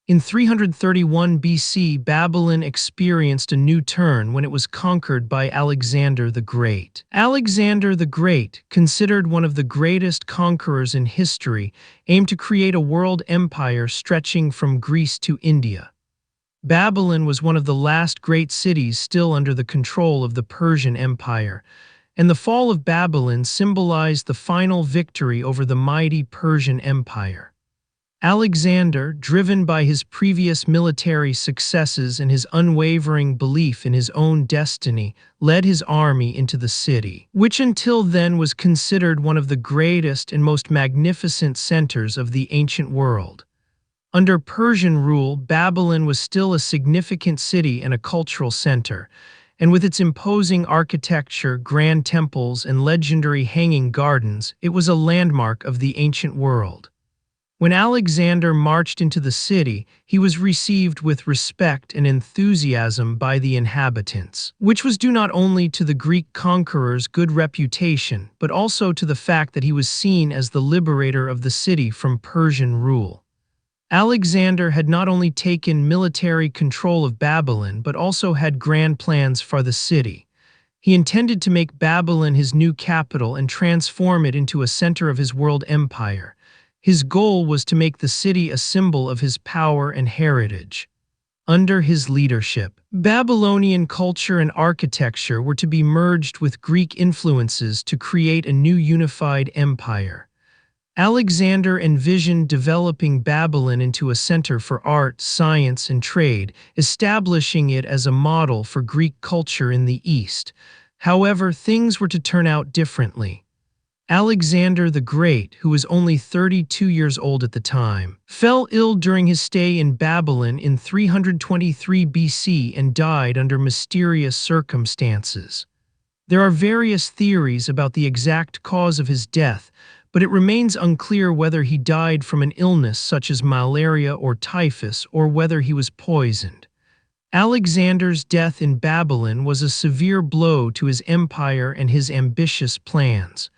In 331 BC, Babylon experienced a new turn when it was conquered by Alexander the Great. Alexander the Great, considered one of the greatest conquerors in history, aimed to create a world empire stretching from Greece to India. Babylon was one of the last great cities still under the control of the Persian Empire, and the fall of Babylon symbolized the final victory over the mighty Persian Empire. Alexander, driven by his previous military successes and his unwavering belief in his own destiny, led his army into the city, which until then was considered one of the greatest and most magnificent centers of the ancient world. Under Persian rule, Babylon was still a significant city and a cultural center, and with its imposing architecture, grand temples, and legendary hanging gardens, it was a landmark of the ancient world. When Alexander marched into the city, he was received with respect and enthusiasm by the inhabitants, which was due not only to the Greek conqueror's good reputation, but also to the fact that he was seen as the liberator of the city from Persian rule. Alexander had not only taken military control of Babylon, but also had grand plans for the city. He intended to make Babylon his new capital and transform it into a center of his world empire. His goal was to make the city a symbol of his power and heritage. Under his leadership, Babylonian culture and architecture were to be merged with Greek influences to create a new unified empire. Alexander envisioned developing Babylon into a center for art, science, and trade, establishing it as a model for Greek culture in the East. However, things were to turn out differently. Alexander the Great, who was only 32 years old at the time, fell ill during his stay in Babylon in 323 BC and died under mysterious circumstances. There are various theories about the exact cause of his death, but it remains unclear whether he died from an illness such as malaria or typhus or whether he was poisoned. Alexander's death in Babylon was a severe blow to his empire and his ambitious plans.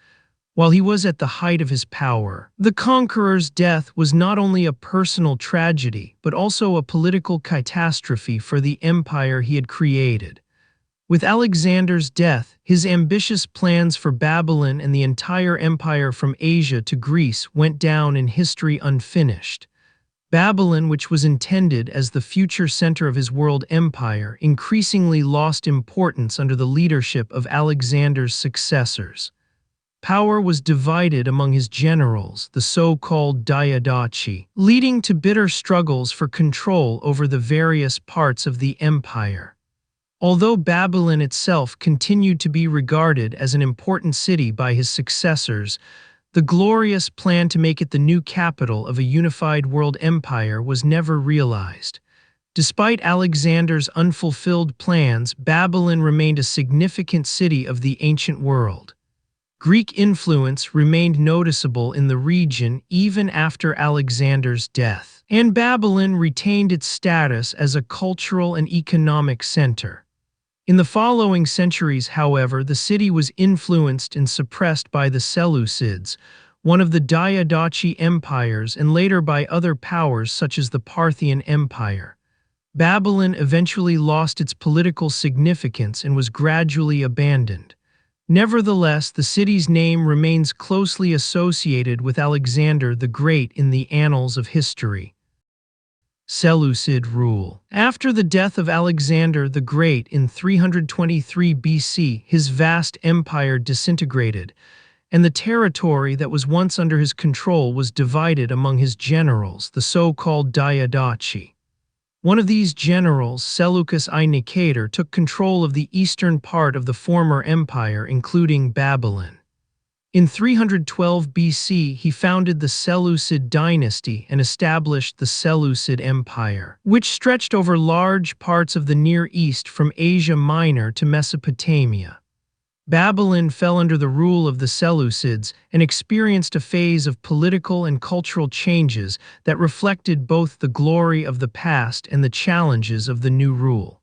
While he was at the height of his power, the conqueror's death was not only a personal tragedy, but also a political catastrophe for the empire he had created. With Alexander's death, his ambitious plans for Babylon and the entire empire from Asia to Greece went down in history unfinished. Babylon, which was intended as the future center of his world empire, increasingly lost importance under the leadership of Alexander's successors. Power was divided among his generals, the so-called Diadochi, leading to bitter struggles for control over the various parts of the empire. Although Babylon itself continued to be regarded as an important city by his successors, the glorious plan to make it the new capital of a unified world empire was never realized. Despite Alexander's unfulfilled plans, Babylon remained a significant city of the ancient world. Greek influence remained noticeable in the region even after Alexander's death, and Babylon retained its status as a cultural and economic center. In the following centuries, however, the city was influenced and suppressed by the Seleucids, one of the Diadochi empires, and later by other powers such as the Parthian Empire. Babylon eventually lost its political significance and was gradually abandoned. Nevertheless, the city's name remains closely associated with Alexander the Great in the annals of history. Seleucid rule. After the death of Alexander the Great in 323 BC, his vast empire disintegrated, and the territory that was once under his control was divided among his generals, the so-called Diadochi. One of these generals, Seleucus I Nicator, took control of the eastern part of the former empire, including Babylon. In 312 BC, he founded the Seleucid dynasty and established the Seleucid Empire, which stretched over large parts of the Near East from Asia Minor to Mesopotamia. Babylon fell under the rule of the Seleucids and experienced a phase of political and cultural changes that reflected both the glory of the past and the challenges of the new rule.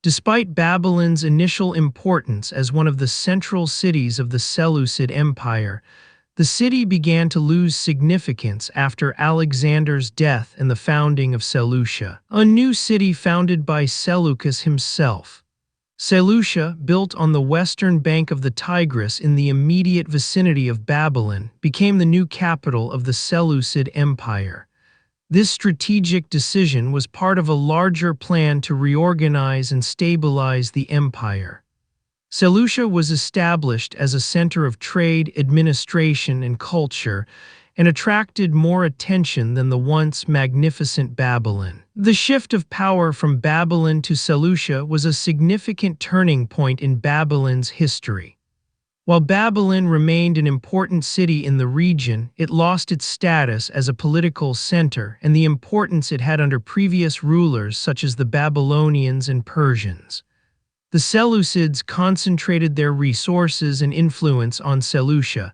Despite Babylon's initial importance as one of the central cities of the Seleucid Empire, the city began to lose significance after Alexander's death and the founding of Seleucia, a new city founded by Seleucus himself. Seleucia, built on the western bank of the Tigris in the immediate vicinity of Babylon, became the new capital of the Seleucid Empire. This strategic decision was part of a larger plan to reorganize and stabilize the empire. Seleucia was established as a center of trade, administration, and culture, and attracted more attention than the once magnificent Babylon. The shift of power from Babylon to Seleucia was a significant turning point in Babylon's history. While Babylon remained an important city in the region, it lost its status as a political center and the importance it had under previous rulers such as the Babylonians and Persians. The Seleucids concentrated their resources and influence on Seleucia,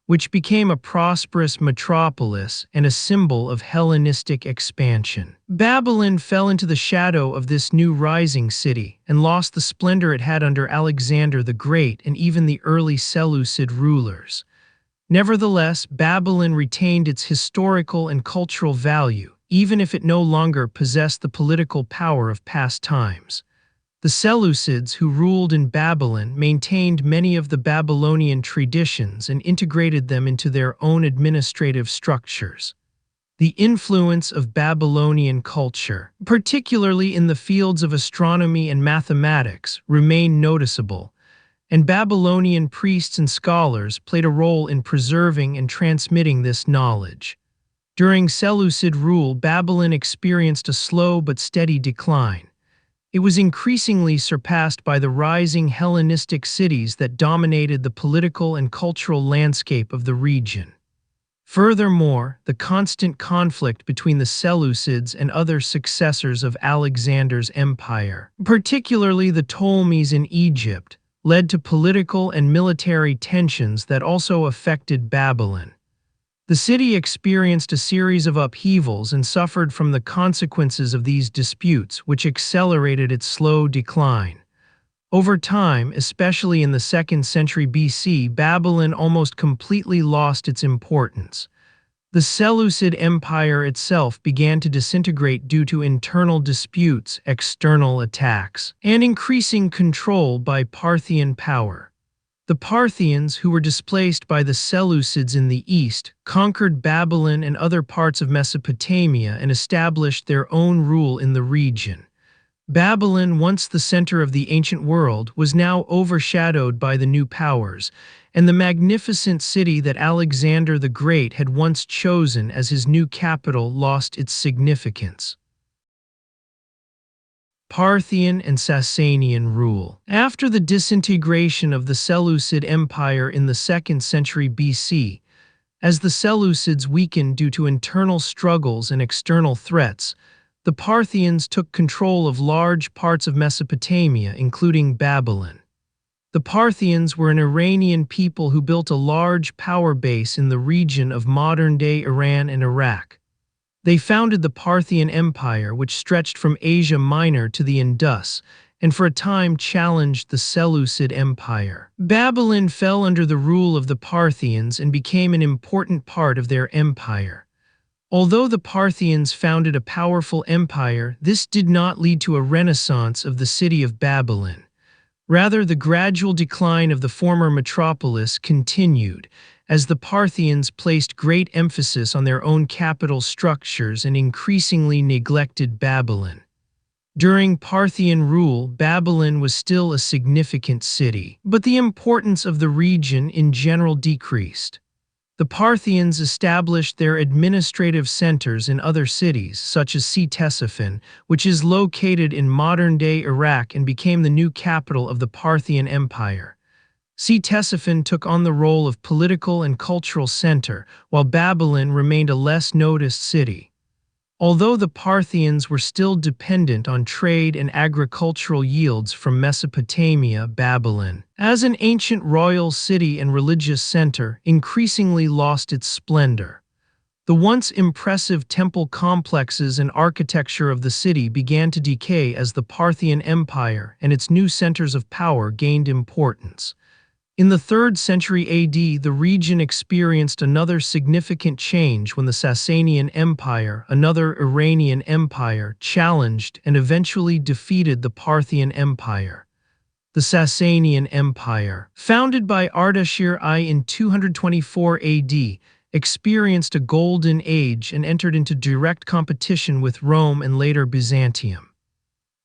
which became a prosperous metropolis and a symbol of Hellenistic expansion. Babylon fell into the shadow of this new rising city and lost the splendor it had under Alexander the Great and even the early Seleucid rulers. Nevertheless, Babylon retained its historical and cultural value, even if it no longer possessed the political power of past times. The Seleucids, who ruled in Babylon, maintained many of the Babylonian traditions and integrated them into their own administrative structures. The influence of Babylonian culture, particularly in the fields of astronomy and mathematics, remained noticeable, and Babylonian priests and scholars played a role in preserving and transmitting this knowledge. During Seleucid rule, Babylon experienced a slow but steady decline. It was increasingly surpassed by the rising Hellenistic cities that dominated the political and cultural landscape of the region. Furthermore, the constant conflict between the Seleucids and other successors of Alexander's empire, particularly the Ptolemies in Egypt, led to political and military tensions that also affected Babylon. The city experienced a series of upheavals and suffered from the consequences of these disputes, which accelerated its slow decline. Over time, especially in the 2nd century BC, Babylon almost completely lost its importance. The Seleucid Empire itself began to disintegrate due to internal disputes, external attacks, and increasing control by Parthian power. The Parthians, who were displaced by the Seleucids in the east, conquered Babylon and other parts of Mesopotamia and established their own rule in the region. Babylon, once the center of the ancient world, was now overshadowed by the new powers, and the magnificent city that Alexander the Great had once chosen as his new capital lost its significance. Parthian and Sasanian rule. After the disintegration of the Seleucid Empire in the 2nd century BC, as the Seleucids weakened due to internal struggles and external threats, the Parthians took control of large parts of Mesopotamia, including Babylon. The Parthians were an Iranian people who built a large power base in the region of modern-day Iran and Iraq. They founded the Parthian Empire, which stretched from Asia Minor to the Indus, and for a time challenged the Seleucid Empire. Babylon fell under the rule of the Parthians and became an important part of their empire. Although the Parthians founded a powerful empire, this did not lead to a renaissance of the city of Babylon. Rather, the gradual decline of the former metropolis continued, as the Parthians placed great emphasis on their own capital structures and increasingly neglected Babylon. During Parthian rule, Babylon was still a significant city, but the importance of the region in general decreased. The Parthians established their administrative centers in other cities, such as Ctesiphon, which is located in modern-day Iraq and became the new capital of the Parthian Empire. Ctesiphon took on the role of political and cultural center, while Babylon remained a less noticed city. Although the Parthians were still dependent on trade and agricultural yields from Mesopotamia, Babylon, as an ancient royal city and religious center, increasingly lost its splendor. The once impressive temple complexes and architecture of the city began to decay as the Parthian Empire and its new centers of power gained importance. In the 3rd century AD, the region experienced another significant change when the Sasanian Empire, another Iranian empire, challenged and eventually defeated the Parthian Empire. The Sasanian Empire, founded by Ardashir I in 224 AD, experienced a golden age and entered into direct competition with Rome and later Byzantium.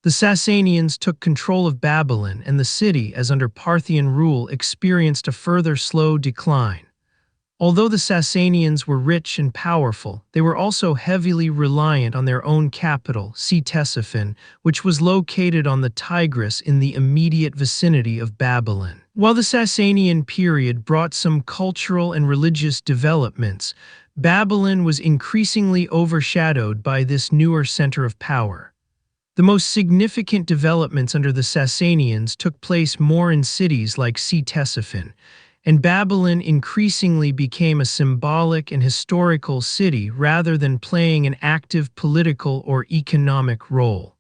The Sasanians took control of Babylon, and the city, as under Parthian rule, experienced a further slow decline. Although the Sasanians were rich and powerful, they were also heavily reliant on their own capital, Ctesiphon, which was located on the Tigris in the immediate vicinity of Babylon. While the Sasanian period brought some cultural and religious developments, Babylon was increasingly overshadowed by this newer center of power. The most significant developments under the Sasanians took place more in cities like Ctesiphon, and Babylon increasingly became a symbolic and historical city rather than playing an active political or economic role.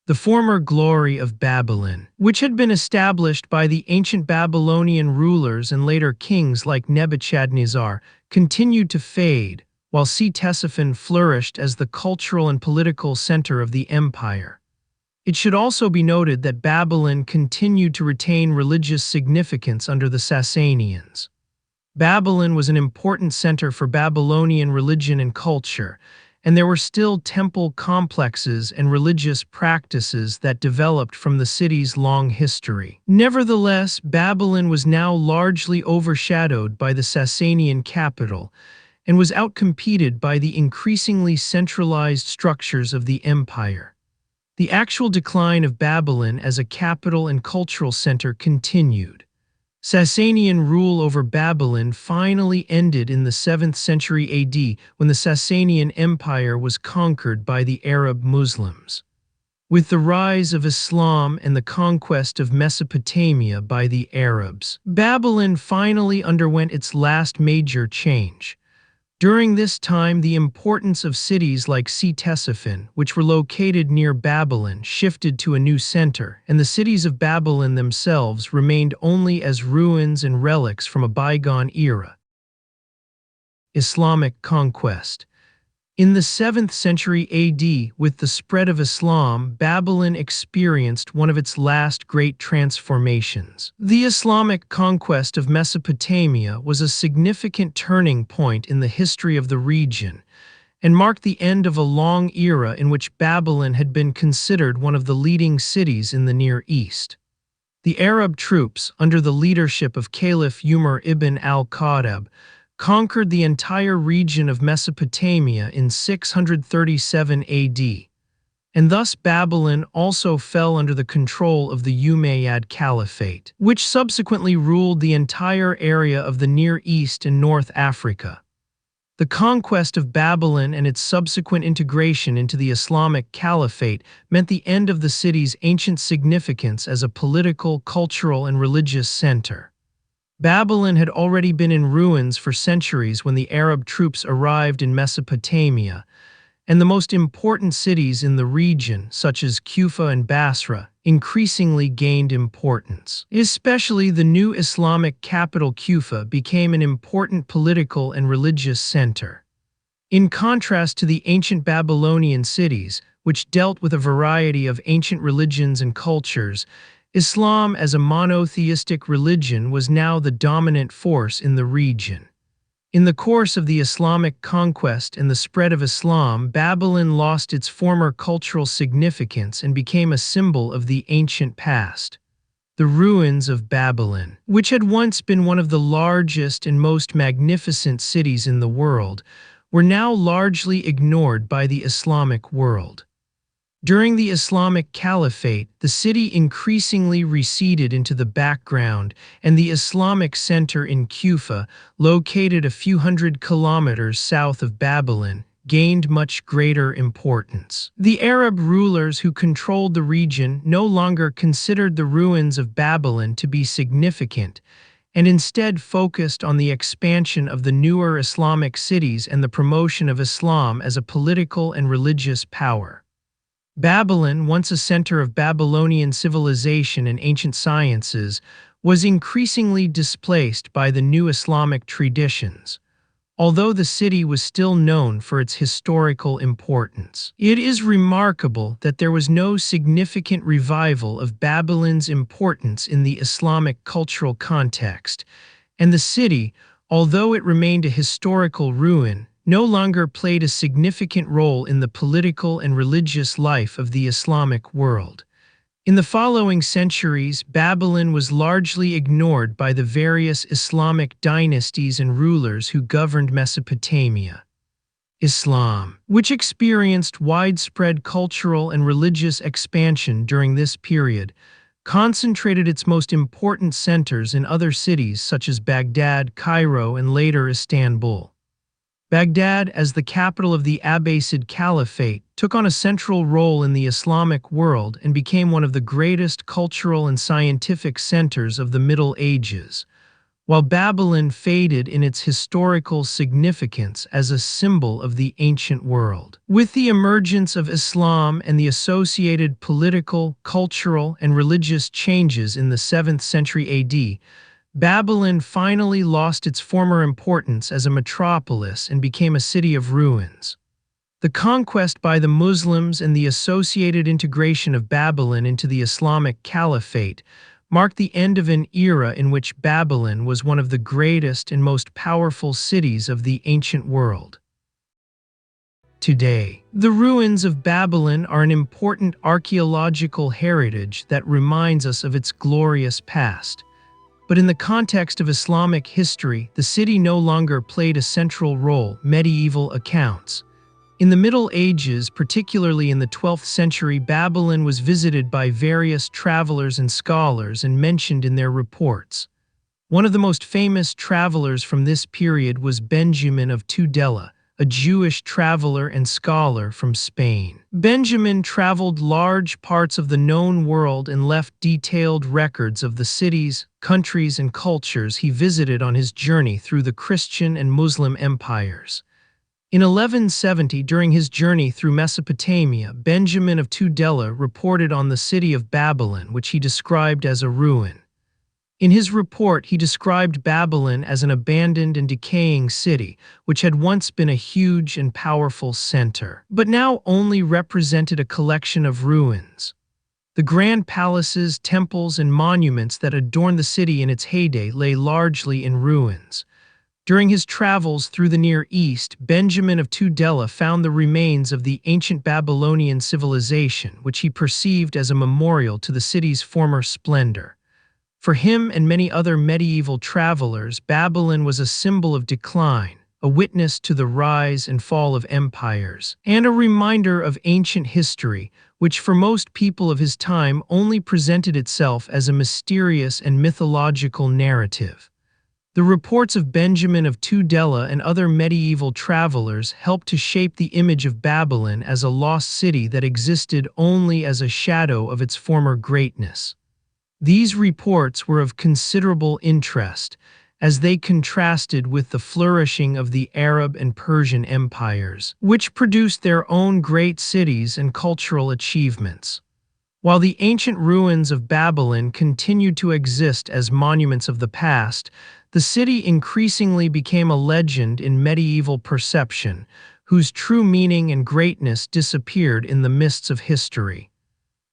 The former glory of Babylon, which had been established by the ancient Babylonian rulers and later kings like Nebuchadnezzar, continued to fade, while Ctesiphon flourished as the cultural and political center of the empire. It should also be noted that Babylon continued to retain religious significance under the Sasanians. Babylon was an important center for Babylonian religion and culture, and there were still temple complexes and religious practices that developed from the city's long history. Nevertheless, Babylon was now largely overshadowed by the Sasanian capital and was outcompeted by the increasingly centralized structures of the empire. The actual decline of Babylon as a capital and cultural center continued. Sasanian rule over Babylon finally ended in the 7th century AD when the Sasanian Empire was conquered by the Arab Muslims. With the rise of Islam and the conquest of Mesopotamia by the Arabs, Babylon finally underwent its last major change. During this time, the importance of cities like Ctesiphon, which were located near Babylon, shifted to a new center, and the cities of Babylon themselves remained only as ruins and relics from a bygone era. Islamic conquest. In the 7th century AD, with the spread of Islam, Babylon experienced one of its last great transformations. The Islamic conquest of Mesopotamia was a significant turning point in the history of the region, and marked the end of a long era in which Babylon had been considered one of the leading cities in the Near East. The Arab troops, under the leadership of Caliph Umar ibn al-Khattab, conquered the entire region of Mesopotamia in 637 AD, and thus Babylon also fell under the control of the Umayyad Caliphate, which subsequently ruled the entire area of the Near East and North Africa. The conquest of Babylon and its subsequent integration into the Islamic Caliphate meant the end of the city's ancient significance as a political, cultural, and religious center. Babylon had already been in ruins for centuries when the Arab troops arrived in Mesopotamia, and the most important cities in the region, such as Kufa and Basra, increasingly gained importance. Especially the new Islamic capital Kufa became an important political and religious center. In contrast to the ancient Babylonian cities, which dealt with a variety of ancient religions and cultures, Islam as a monotheistic religion was now the dominant force in the region. In the course of the Islamic conquest and the spread of Islam, Babylon lost its former cultural significance and became a symbol of the ancient past. The ruins of Babylon, which had once been one of the largest and most magnificent cities in the world, were now largely ignored by the Islamic world. During the Islamic Caliphate, the city increasingly receded into the background, and the Islamic center in Kufa, located a few hundred kilometers south of Babylon, gained much greater importance. The Arab rulers who controlled the region no longer considered the ruins of Babylon to be significant, and instead focused on the expansion of the newer Islamic cities and the promotion of Islam as a political and religious power. Babylon, once a center of Babylonian civilization and ancient sciences, was increasingly displaced by the new Islamic traditions, although the city was still known for its historical importance. It is remarkable that there was no significant revival of Babylon's importance in the Islamic cultural context, and the city, although it remained a historical ruin, no longer played a significant role in the political and religious life of the Islamic world. In the following centuries, Babylon was largely ignored by the various Islamic dynasties and rulers who governed Mesopotamia. Islam, which experienced widespread cultural and religious expansion during this period, concentrated its most important centers in other cities such as Baghdad, Cairo, and later Istanbul. Baghdad, as the capital of the Abbasid Caliphate, took on a central role in the Islamic world and became one of the greatest cultural and scientific centers of the Middle Ages, while Babylon faded in its historical significance as a symbol of the ancient world. With the emergence of Islam and the associated political, cultural, and religious changes in the 7th century AD, Babylon finally lost its former importance as a metropolis and became a city of ruins. The conquest by the Muslims and the associated integration of Babylon into the Islamic Caliphate marked the end of an era in which Babylon was one of the greatest and most powerful cities of the ancient world. Today, the ruins of Babylon are an important archaeological heritage that reminds us of its glorious past. But in the context of Islamic history, the city no longer played a central role. Medieval accounts. In the Middle Ages, particularly in the 12th century, Babylon was visited by various travelers and scholars and mentioned in their reports. One of the most famous travelers from this period was Benjamin of Tudela, a Jewish traveler and scholar from Spain. Benjamin traveled large parts of the known world and left detailed records of the cities, countries, and cultures he visited on his journey through the Christian and Muslim empires. In 1170, during his journey through Mesopotamia, Benjamin of Tudela reported on the city of Babylon, which he described as a ruin. In his report, he described Babylon as an abandoned and decaying city, which had once been a huge and powerful center, but now only represented a collection of ruins. The grand palaces, temples, and monuments that adorned the city in its heyday lay largely in ruins. During his travels through the Near East, Benjamin of Tudela found the remains of the ancient Babylonian civilization, which he perceived as a memorial to the city's former splendor. For him and many other medieval travelers, Babylon was a symbol of decline, a witness to the rise and fall of empires, and a reminder of ancient history, which for most people of his time only presented itself as a mysterious and mythological narrative. The reports of Benjamin of Tudela and other medieval travelers helped to shape the image of Babylon as a lost city that existed only as a shadow of its former greatness. These reports were of considerable interest, as they contrasted with the flourishing of the Arab and Persian empires, which produced their own great cities and cultural achievements. While the ancient ruins of Babylon continued to exist as monuments of the past, the city increasingly became a legend in medieval perception, whose true meaning and greatness disappeared in the mists of history.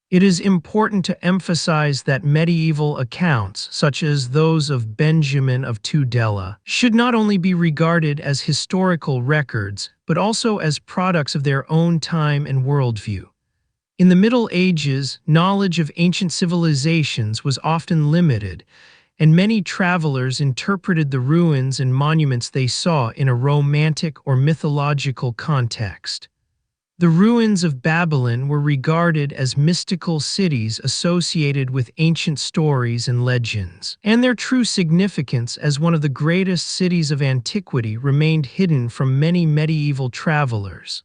It is important to emphasize that medieval accounts, such as those of Benjamin of Tudela, should not only be regarded as historical records, but also as products of their own time and worldview. In the Middle Ages, knowledge of ancient civilizations was often limited, and many travelers interpreted the ruins and monuments they saw in a romantic or mythological context. The ruins of Babylon were regarded as mystical cities associated with ancient stories and legends, and their true significance as one of the greatest cities of antiquity remained hidden from many medieval travelers.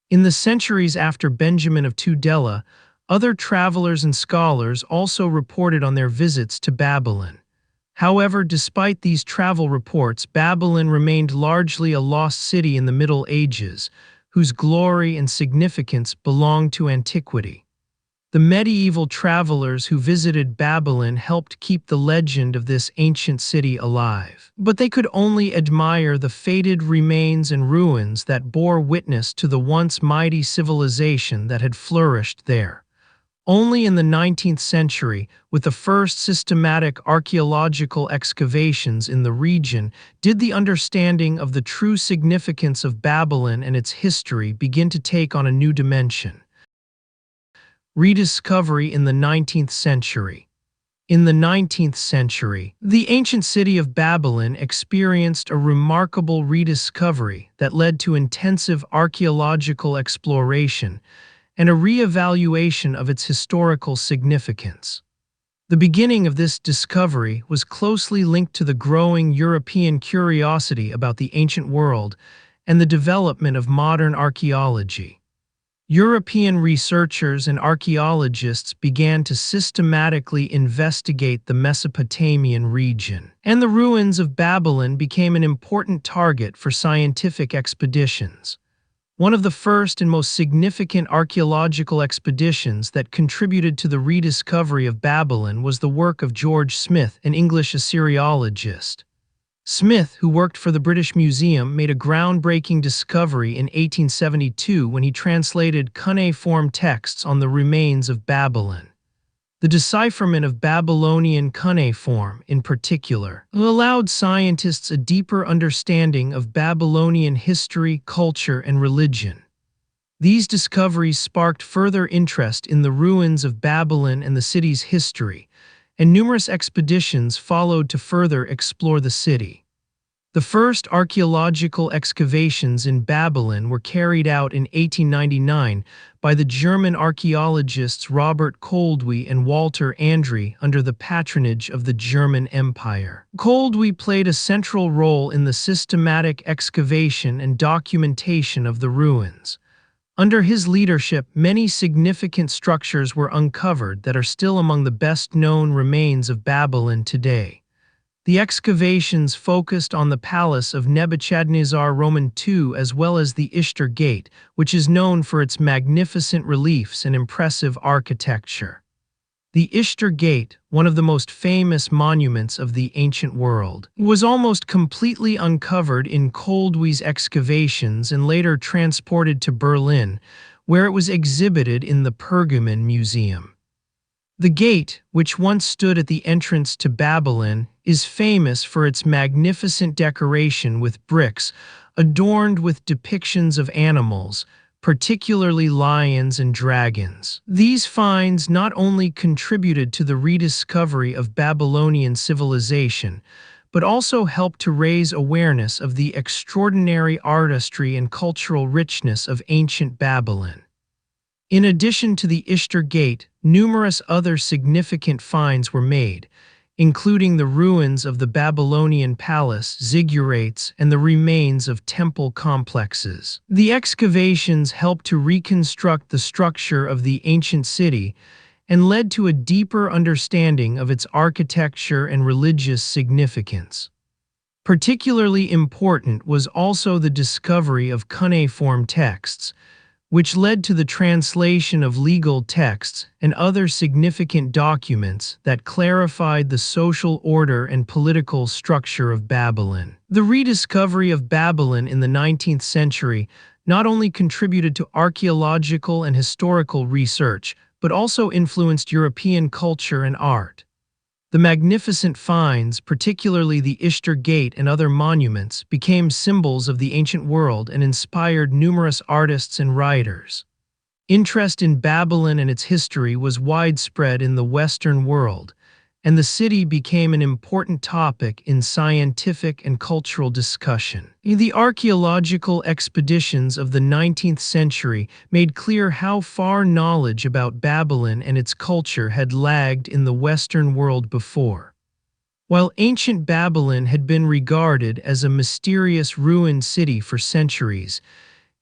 In the centuries after Benjamin of Tudela, other travelers and scholars also reported on their visits to Babylon. However, despite these travel reports, Babylon remained largely a lost city in the Middle Ages, whose glory and significance belonged to antiquity. The medieval travelers who visited Babylon helped keep the legend of this ancient city alive, but they could only admire the faded remains and ruins that bore witness to the once mighty civilization that had flourished there. Only in the 19th century, with the first systematic archaeological excavations in the region, did the understanding of the true significance of Babylon and its history begin to take on a new dimension. Rediscovery in the 19th century. In the 19th century, the ancient city of Babylon experienced a remarkable rediscovery that led to intensive archaeological exploration and a re-evaluation of its historical significance. The beginning of this discovery was closely linked to the growing European curiosity about the ancient world and the development of modern archaeology. European researchers and archaeologists began to systematically investigate the Mesopotamian region, and the ruins of Babylon became an important target for scientific expeditions. One of the first and most significant archaeological expeditions that contributed to the rediscovery of Babylon was the work of George Smith, an English Assyriologist. Smith, who worked for the British Museum, made a groundbreaking discovery in 1872 when he translated cuneiform texts on the remains of Babylon. The decipherment of Babylonian cuneiform, in particular, allowed scientists a deeper understanding of Babylonian history, culture, and religion. These discoveries sparked further interest in the ruins of Babylon and the city's history, and numerous expeditions followed to further explore the city. The first archaeological excavations in Babylon were carried out in 1899 by the German archaeologists Robert Koldewey and Walter André under the patronage of the German Empire. Koldewey played a central role in the systematic excavation and documentation of the ruins. Under his leadership, many significant structures were uncovered that are still among the best-known remains of Babylon today. The excavations focused on the palace of Nebuchadnezzar II as well as the Ishtar Gate, which is known for its magnificent reliefs and impressive architecture. The Ishtar Gate, one of the most famous monuments of the ancient world, was almost completely uncovered in Koldewey's excavations and later transported to Berlin, where it was exhibited in the Pergamon Museum. The gate, which once stood at the entrance to Babylon, is famous for its magnificent decoration with bricks adorned with depictions of animals, particularly lions and dragons. These finds not only contributed to the rediscovery of Babylonian civilization, but also helped to raise awareness of the extraordinary artistry and cultural richness of ancient Babylon. In addition to the Ishtar Gate, numerous other significant finds were made, including the ruins of the Babylonian palace, ziggurats, and the remains of temple complexes. The excavations helped to reconstruct the structure of the ancient city and led to a deeper understanding of its architecture and religious significance. Particularly important was also the discovery of cuneiform texts, which led to the translation of legal texts and other significant documents that clarified the social order and political structure of Babylon. The rediscovery of Babylon in the 19th century not only contributed to archaeological and historical research, but also influenced European culture and art. The magnificent finds, particularly the Ishtar Gate and other monuments, became symbols of the ancient world and inspired numerous artists and writers. Interest in Babylon and its history was widespread in the Western world, and the city became an important topic in scientific and cultural discussion. The archaeological expeditions of the 19th century made clear how far knowledge about Babylon and its culture had lagged in the Western world before. While ancient Babylon had been regarded as a mysterious ruined city for centuries,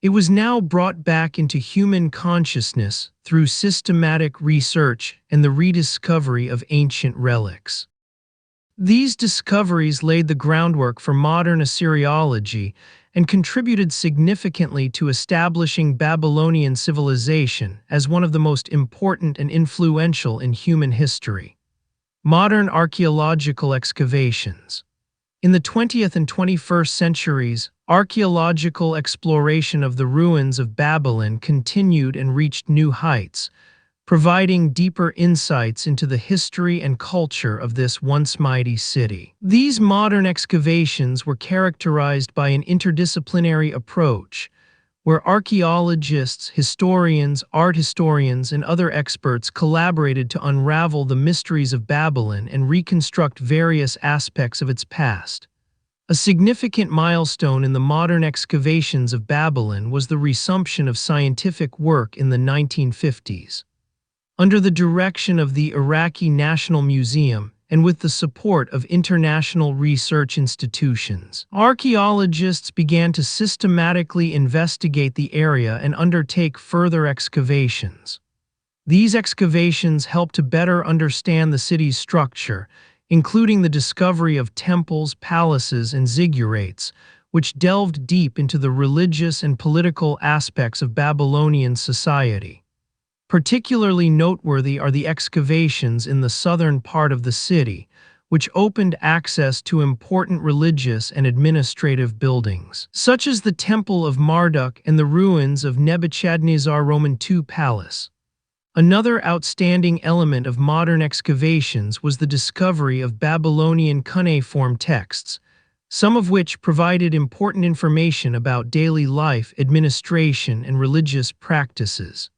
it was now brought back into human consciousness through systematic research and the rediscovery of ancient relics. These discoveries laid the groundwork for modern Assyriology and contributed significantly to establishing Babylonian civilization as one of the most important and influential in human history. Modern archaeological excavations. In the 20th and 21st centuries, archaeological exploration of the ruins of Babylon continued and reached new heights, providing deeper insights into the history and culture of this once mighty city. These modern excavations were characterized by an interdisciplinary approach, where archaeologists, historians, art historians, and other experts collaborated to unravel the mysteries of Babylon and reconstruct various aspects of its past. A significant milestone in the modern excavations of Babylon was the resumption of scientific work in the 1950s. Under the direction of the Iraqi National Museum and with the support of international research institutions, archaeologists began to systematically investigate the area and undertake further excavations. These excavations helped to better understand the city's structure, including the discovery of temples, palaces, and ziggurats, which delved deep into the religious and political aspects of Babylonian society. Particularly noteworthy are the excavations in the southern part of the city, which opened access to important religious and administrative buildings, such as the Temple of Marduk and the ruins of Nebuchadnezzar Roman II Palace. Another outstanding element of modern excavations was the discovery of Babylonian cuneiform texts, some of which provided important information about daily life, administration, and religious practices.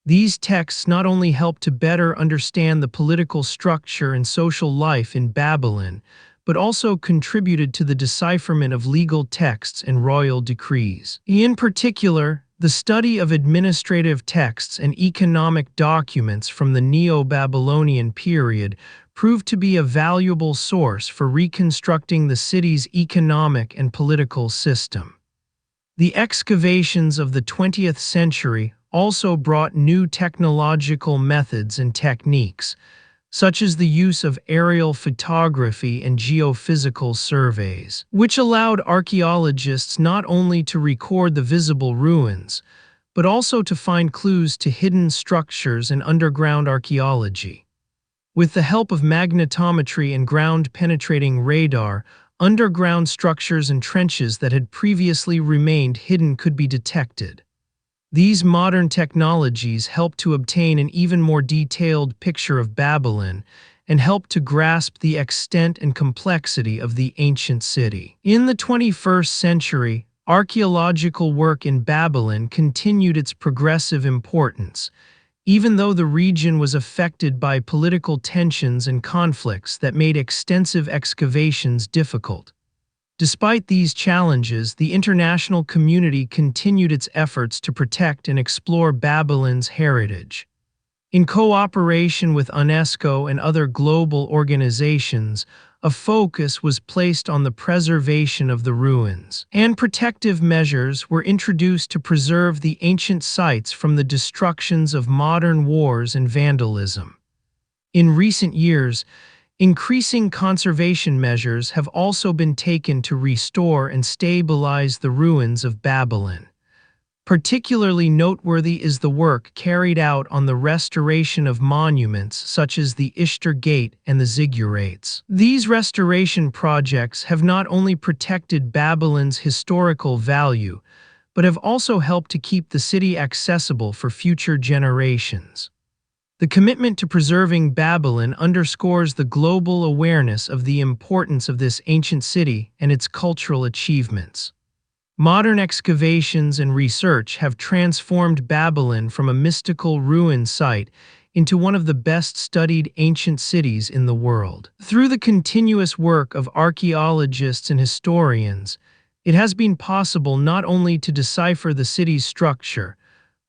These texts not only help to better understand the political structure and social life in Babylon, but also contributed to the decipherment of legal texts and royal decrees. In particular, the study of administrative texts and economic documents from the Neo-Babylonian period proved to be a valuable source for reconstructing the city's economic and political system. The excavations of the 20th century also brought new technological methods and techniques, such as the use of aerial photography and geophysical surveys, which allowed archaeologists not only to record the visible ruins, but also to find clues to hidden structures and underground archaeology. With the help of magnetometry and ground-penetrating radar, underground structures and trenches that had previously remained hidden could be detected. These modern technologies help to obtain an even more detailed picture of Babylon and help to grasp the extent and complexity of the ancient city. In the 21st century, archaeological work in Babylon continued its progressive importance, even though the region was affected by political tensions and conflicts that made extensive excavations difficult. Despite these challenges, the international community continued its efforts to protect and explore Babylon's heritage. In cooperation with UNESCO and other global organizations, a focus was placed on the preservation of the ruins, and protective measures were introduced to preserve the ancient sites from the destructions of modern wars and vandalism. In recent years, increasing conservation measures have also been taken to restore and stabilize the ruins of Babylon. Particularly noteworthy is the work carried out on the restoration of monuments such as the Ishtar Gate and the ziggurats. These restoration projects have not only protected Babylon's historical value, but have also helped to keep the city accessible for future generations. The commitment to preserving Babylon underscores the global awareness of the importance of this ancient city and its cultural achievements. Modern excavations and research have transformed Babylon from a mystical ruin site into one of the best-studied ancient cities in the world. Through the continuous work of archaeologists and historians, it has been possible not only to decipher the city's structure,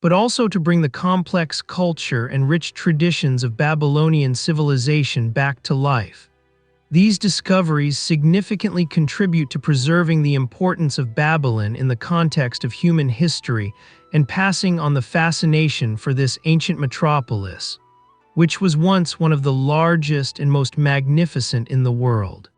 but also to bring the complex culture and rich traditions of Babylonian civilization back to life. These discoveries significantly contribute to preserving the importance of Babylon in the context of human history and passing on the fascination for this ancient metropolis, which was once one of the largest and most magnificent in the world.